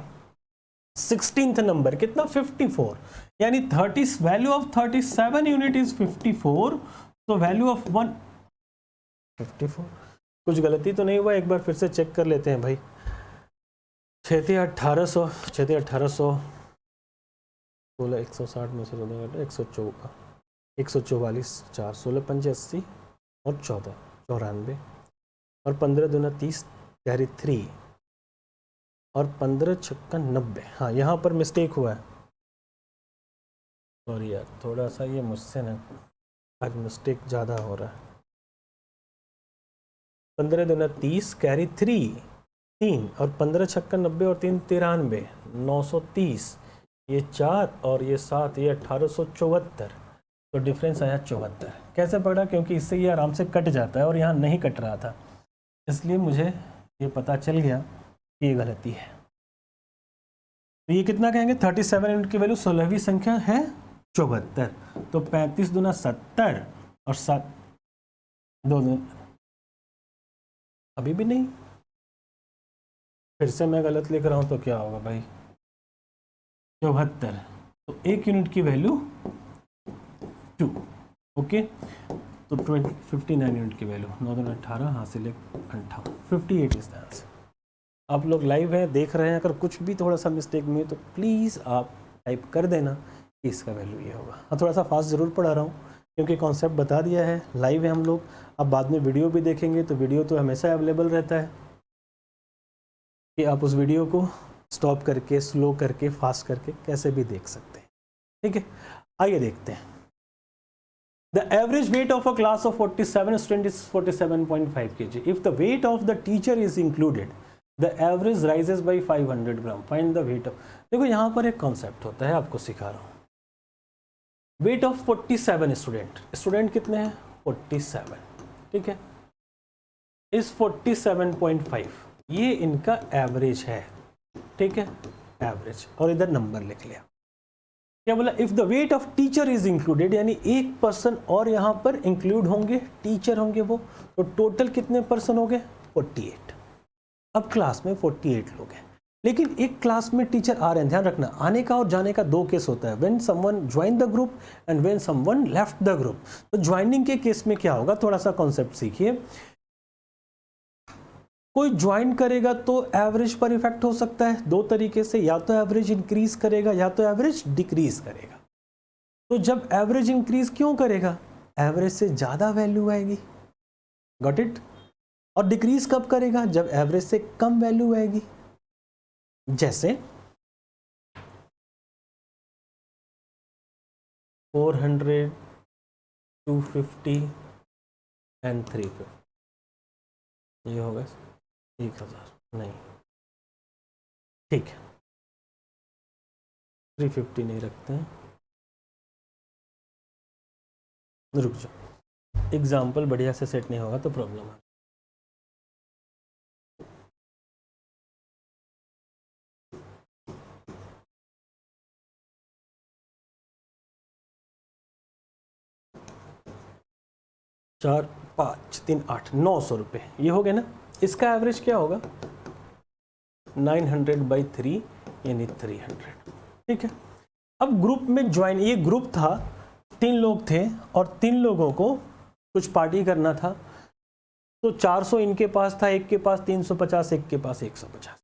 16th नंबर कितना? 54, यानी 30 वैल्यू ऑफ 37 यूनिट इज 54। तो वैल्यू ऑफ 154। कुछ गलती तो नहीं हुआ? एक बार फिर से चेक कर लेते हैं भाई। 1800 16 160 में से 144 4 16 85 और 14 94 और 15 दूना 30 कैरी 3 और 15 छक्का 90। हाँ यहाँ पर मिस्टेक हुआ है, सॉरी यार, थोड़ा सा ये मुझसे ना आज मिस्टेक ज़्यादा हो रहा है। 15 दूना 30 कैरी 3 और 15 छक्का 90 और 3 93 930, ये 4 और ये 7, ये 1874। तो डिफरेंस आया 74। कैसे पड़ा? क्योंकि इससे ये आराम से कट जाता है और यहाँ नहीं कट रहा था, इसलिए मुझे ये पता चल गया कि ये गलती है। तो ये कितना कहेंगे 37 यूनिट की वैल्यू 16वीं संख्या है 74, तो 35 दूना 70 और 7 2 अभी भी नहीं, फिर से मैं गलत लिख रहा हूं तो क्या होगा भाई 74, तो 1 यूनिट की वैल्यू 2, ओके, तो 59 यूनिट की वैल्यू 9 दूना 18 हासिल 58, 58 इज द आंसर। आप लोग लाइव हैं देख रहे हैं, अगर कुछ भी थोड़ा सा मिस्टेक में है तो प्लीज़ आप टाइप कर देना कि इसका वैल्यू ये होगा। हाँ थोड़ा सा फास्ट ज़रूर पढ़ा रहा हूँ क्योंकि कॉन्सेप्ट बता दिया है, लाइव है हम लोग। अब बाद में वीडियो भी देखेंगे तो वीडियो तो हमेशा अवेलेबल रहता है कि आप उस वीडियो को स्टॉप करके स्लो करके फास्ट करके कैसे भी देख सकते हैं, ठीक है। आइए देखते हैं। The average weight of a class of 47 students is 47.5 kg. If the weight of the teacher is included, the average rises by 500 gram. Find the weight of. देखो यहाँ पर एक कॉन्सेप्ट होता है, आपको सिखा रहा हूँ। वेट ऑफ 47 स्टूडेंट कितने हैं 47, ठीक है, इस 47.5 ये इनका एवरेज है, ठीक है, एवरेज, और इधर नंबर लिख लिया। क्या बोला, if the weight of teacher is included, यानी एक पर्सन और यहाँ पर इंक्लूड होंगे, टीचर होंगे वो, तो टोटल कितने पर्सन हो गए 48। अब क्लास में 48 लोग हैं, लेकिन एक क्लास में टीचर आ रहे हैं, ध्यान रखना आने का और जाने का दो केस होता है, when someone join the group and when someone left the group. तो ज्वाइनिंग के केस में क्या होगा, थोड़ा सा कॉन्सेप्ट सीखिए। कोई ज्वाइन करेगा तो एवरेज पर इफेक्ट हो सकता है दो तरीके से, या तो एवरेज इंक्रीज करेगा या तो एवरेज डिक्रीज करेगा। तो जब एवरेज इंक्रीज क्यों करेगा, एवरेज से ज्यादा वैल्यू आएगी, गॉट इट। और डिक्रीज कब करेगा, जब एवरेज से कम वैल्यू आएगी। जैसे 400, 250 एंड 350, ये होगा 1000, नहीं ठीक है 350 नहीं रखते हैं, रुक जाओ, एग्जाम्पल बढ़िया से सेट नहीं होगा तो प्रॉब्लम है। चार 5 3 8 900 रुपये ये हो गए ना। इसका एवरेज क्या होगा 900/3 यानी 300, ठीक है। अब ग्रुप में ज्वाइन, ये ग्रुप था 3 लोग थे और 3 लोगों को कुछ पार्टी करना था, तो 400 इनके पास था, एक के पास 350, एक के पास 150,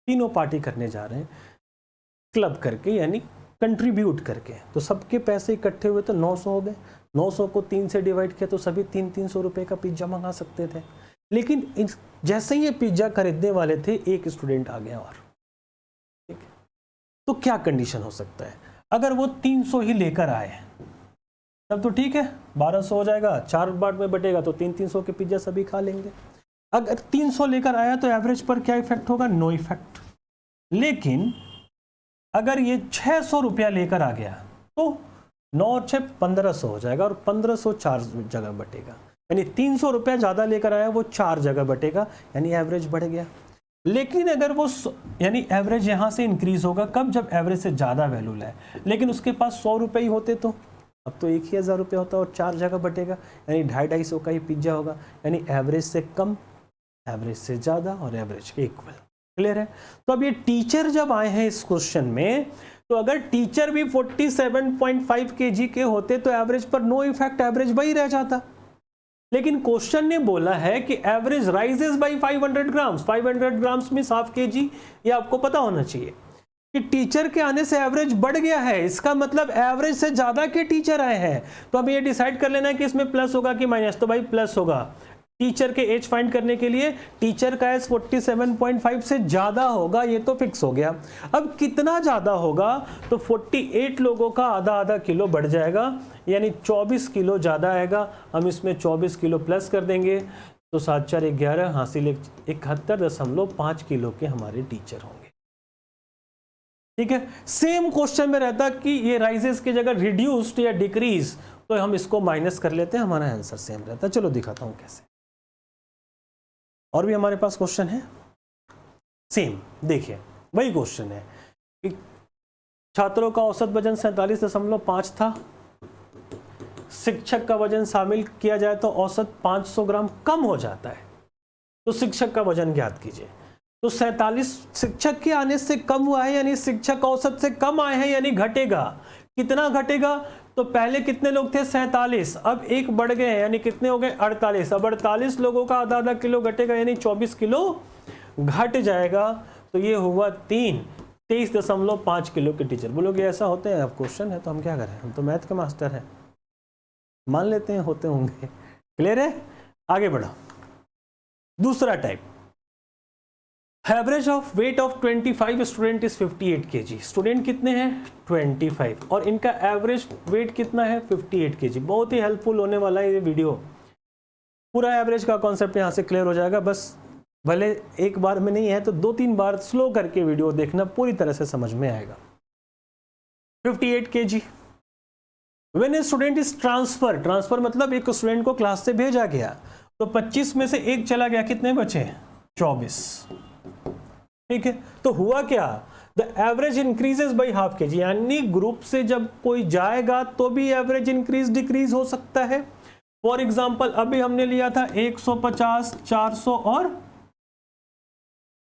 तीनों पार्टी करने जा रहे हैं क्लब करके यानी कंट्रीब्यूट करके। तो सबके पैसे इकट्ठे हुए तो 900 हो गए, 900 को 3 से डिवाइड किया तो सभी 300 रुपए का पिज्जा मंगा सकते थे। लेकिन जैसे ही ये पिज्जा खरीदने वाले थे एक स्टूडेंट आ गया और, ठीक है, तो क्या कंडीशन हो सकता है, अगर वो 300 ही लेकर आए तब तो ठीक है 1200 हो जाएगा, 4 बार में बटेगा तो 300 के पिज्जा सभी खा लेंगे। अगर 300 लेकर आया तो एवरेज पर क्या इफेक्ट होगा, नो इफेक्ट। लेकिन अगर ये 600 रुपया लेकर आ गया तो 9 और 6 1500 हो जाएगा और 1500 4 जगह बटेगा, यानी 300 रुपया ज़्यादा लेकर आया वो 4 जगह बटेगा, यानी एवरेज बढ़ गया। लेकिन अगर वो यानी एवरेज यहाँ से इंक्रीज होगा कब, जब एवरेज से ज़्यादा वैल्यू लाए, लेकिन उसके पास 100 रुपये ही होते तो अब तो 1000 रुपया होता और 4 जगह बटेगा, यानी 250-250 का ही पिज्जा होगा, यानी एवरेज से कम, एवरेज से ज़्यादा और एवरेज के इक्वल। क्लियर है। तो अब ये टीचर जब आए हैं इस क्वेश्चन में, तो अगर टीचर भी 47.5 kg के होते तो एवरेज पर नो इफेक्ट, एवरेज वही रह जाता। लेकिन क्वेश्चन ने बोला है कि average rises by 500 grams, 500 grams में हाफ kg, ये आपको पता होना चाहिए कि टीचर के आने से एवरेज बढ़ गया है, इसका मतलब एवरेज से ज्यादा के टीचर आए हैं। तो अब ये डिसाइड कर लेना है कि इसमें प्लस होगा कि माइनस, तो भाई प्लस होगा। टीचर के एज फाइंड करने के लिए टीचर का एज 47.5 से ज्यादा होगा, ये तो फिक्स हो गया। अब कितना ज्यादा होगा, तो 48 लोगों का आधा आधा किलो बढ़ जाएगा, यानी 24 किलो ज्यादा आएगा। हम इसमें 24 किलो प्लस कर देंगे तो 7 4 11 हासिल 71.5 किलो के हमारे टीचर होंगे। ठीक है, सेम क्वेश्चन में रहता कि ये राइजेस की जगह रिड्यूस्ड या डिक्रीज, तो हम इसको माइनस कर लेते हैं, हमारा आंसर सेम रहता है। चलो दिखाता हूं कैसे। और भी हमारे पास क्वेश्चन है सेम, देखिए वही क्वेश्चन है छात्रों का औसत वजन 47.5 था। शिक्षक का वजन शामिल किया जाए तो औसत 500 ग्राम कम हो जाता है। तो शिक्षक का वजन ज्ञात कीजिए। तो 47 शिक्षक के आने से कम हुआ है, यानी शिक्षक औसत से कम आए हैं, यानी घटेगा। कितना घटेगा? तो पहले कितने लोग थे? 47, अब एक बढ़ गए हैं, यानी कितने हो गए? 48। अब 48 लोगों का आधा आधा किलो घटेगा, यानी 24 किलो घट जाएगा। तो ये हुआ 23.5 किलो के टीचर। बोलोगे ऐसा होते हैं? अब क्वेश्चन है तो हम क्या करें, हम तो मैथ के मास्टर हैं, मान लेते हैं होते होंगे। क्लियर है? आगे बढ़ो। दूसरा type, average of weight of 25 student is 58 kg। Student कितने हैं? 25, और इनका एवरेज वेट कितना है? 58 kg। बहुत ही हेल्पफुल होने वाला है ये वीडियो। पूरा एवरेज का कॉन्सेप्ट यहाँ से क्लियर हो जाएगा। बस भले एक बार में नहीं है तो 2-3 बार स्लो करके वीडियो देखना, पूरी तरह से समझ में आएगा। 58 kg। When a student is transfer मतलब एक स्टूडेंट को क्लास से भेजा गया, तो 25 में से एक चला गया, कितने बचे? 24। ठीक है, तो हुआ क्या? The average increases by half kg, यानी ग्रुप से जब कोई जाएगा तो भी एवरेज इंक्रीज डिक्रीज हो सकता है। फॉर एग्जाम्पल अभी हमने लिया था 150, 400 और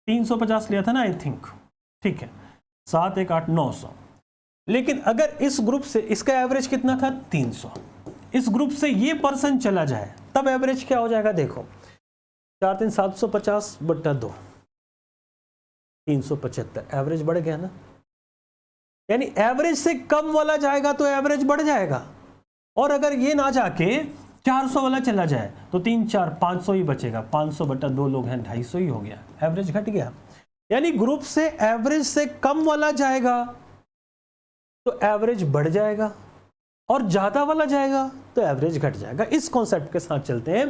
350 लिया था ना, आई थिंक। ठीक है, 7, 1, 8, 900। लेकिन अगर इस ग्रुप से इसका एवरेज कितना था? 300। इस ग्रुप से ये पर्सन चला जाए तब एवरेज क्या हो जाएगा? देखो, 4 3 750 बट्टा 2, 375। एवरेज बढ़ गया ना, यानी एवरेज से कम वाला जाएगा तो एवरेज बढ़ जाएगा। और अगर ये ना जाके 400 वाला चला जाए तो 3 4 500 ही बचेगा। 500 बट्टा 2 लोग हैं, 250 ही हो गया, एवरेज घट गया। यानी ग्रुप से एवरेज से कम वाला जाएगा तो एवरेज बढ़ जाएगा, और ज्यादा वाला जाएगा तो एवरेज घट जाएगा। इस कॉन्सेप्ट के साथ चलते हैं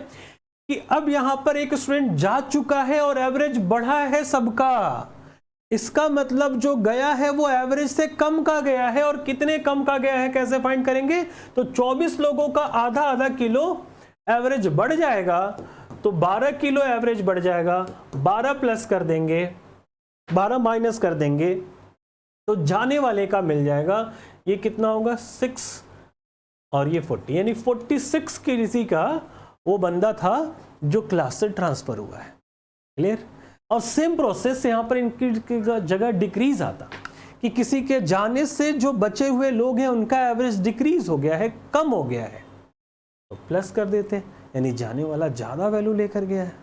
कि अब यहां पर एक स्टूडेंट जा चुका है और एवरेज बढ़ा है सबका। इसका मतलब जो गया है वो एवरेज से कम का गया है, और कितने कम का गया है कैसे फाइंड करेंगे? तो 24 लोगों का आधा आधा किलो एवरेज बढ़ जाएगा, तो 12 किलो एवरेज बढ़ जाएगा। 12 प्लस कर देंगे, 12 माइनस कर देंगे तो जाने वाले का मिल जाएगा। ये कितना होगा? 6 और ये 40, यानी 46 किसी का वो बंदा था जो क्लास से ट्रांसफर हुआ है। क्लियर? और सेम प्रोसेस यहां पर इनकी जगह डिक्रीज आता कि किसी के जाने से जो बचे हुए लोग हैं उनका एवरेज डिक्रीज हो गया है, कम हो गया है, तो प्लस कर देते हैं, यानी जाने वाला ज्यादा वैल्यू लेकर गया है।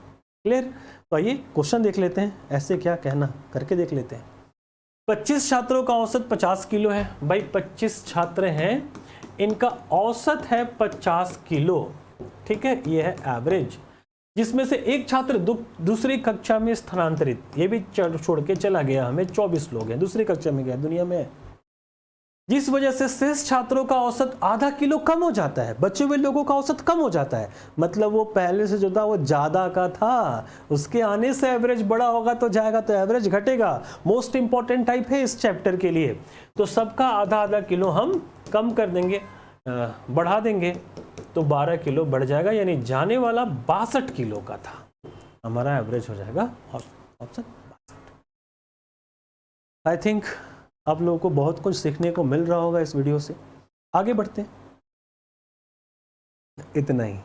क्लियर? तो आइए क्वेश्चन देख लेते हैं, ऐसे क्या कहना करके देख लेते हैं। 25 छात्रों का औसत 50 किलो है। भाई 25 छात्र हैं, इनका औसत है 50 किलो। ठीक है, ये है एवरेज, जिसमें से एक छात्र दूसरी कक्षा में स्थानांतरित, ये भी छोड़ के चला गया, हमें 24 लोग हैं, दूसरी कक्षा में गया, दुनिया में, जिस वजह से शेष छात्रों का औसत आधा किलो कम हो जाता है। बचे हुए लोगों का औसत कम हो जाता है, मतलब वो पहले से जो था वो ज्यादा का था, उसके आने से एवरेज बड़ा होगा तो जाएगा, तो एवरेज घटेगा। मोस्ट इंपॉर्टेंट टाइप है इस चैप्टर के लिए। तो सबका आधा आधा किलो हम कम कर देंगे, बढ़ा देंगे, तो 12 किलो बढ़ जाएगा, यानी जाने वाला 62 किलो का था, हमारा एवरेज हो जाएगा ऑप्शन 62। आई थिंक आप लोगों को बहुत कुछ सीखने को मिल रहा होगा इस वीडियो से। आगे बढ़ते हैं, इतना ही।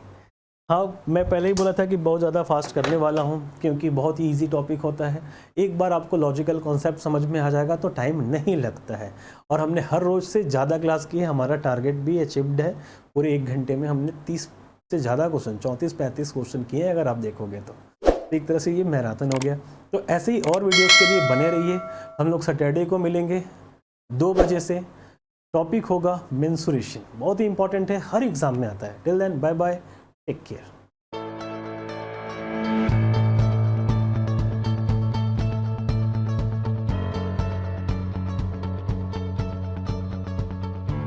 हाँ, मैं पहले ही बोला था कि बहुत ज़्यादा फास्ट करने वाला हूँ, क्योंकि बहुत ही इजी टॉपिक होता है। एक बार आपको लॉजिकल कॉन्सेप्ट समझ में आ जाएगा तो टाइम नहीं लगता है, और हमने हर रोज़ से ज़्यादा क्लास की है, हमारा टारगेट भी अचीव्ड है। पूरे 1 घंटे में हमने 30 से ज़्यादा क्वेश्चन, 34-35 क्वेश्चन किए हैं अगर आप देखोगे तो। एक तरह से ये मैराथन हो गया। तो ऐसे ही और वीडियोस के लिए बने रहिए। हम लोग सैटरडे को मिलेंगे 2 बजे से। टॉपिक होगा मेंसुरेशन, बहुत ही इंपॉर्टेंट है, हर एग्जाम में आता है। Till then bye bye, take care.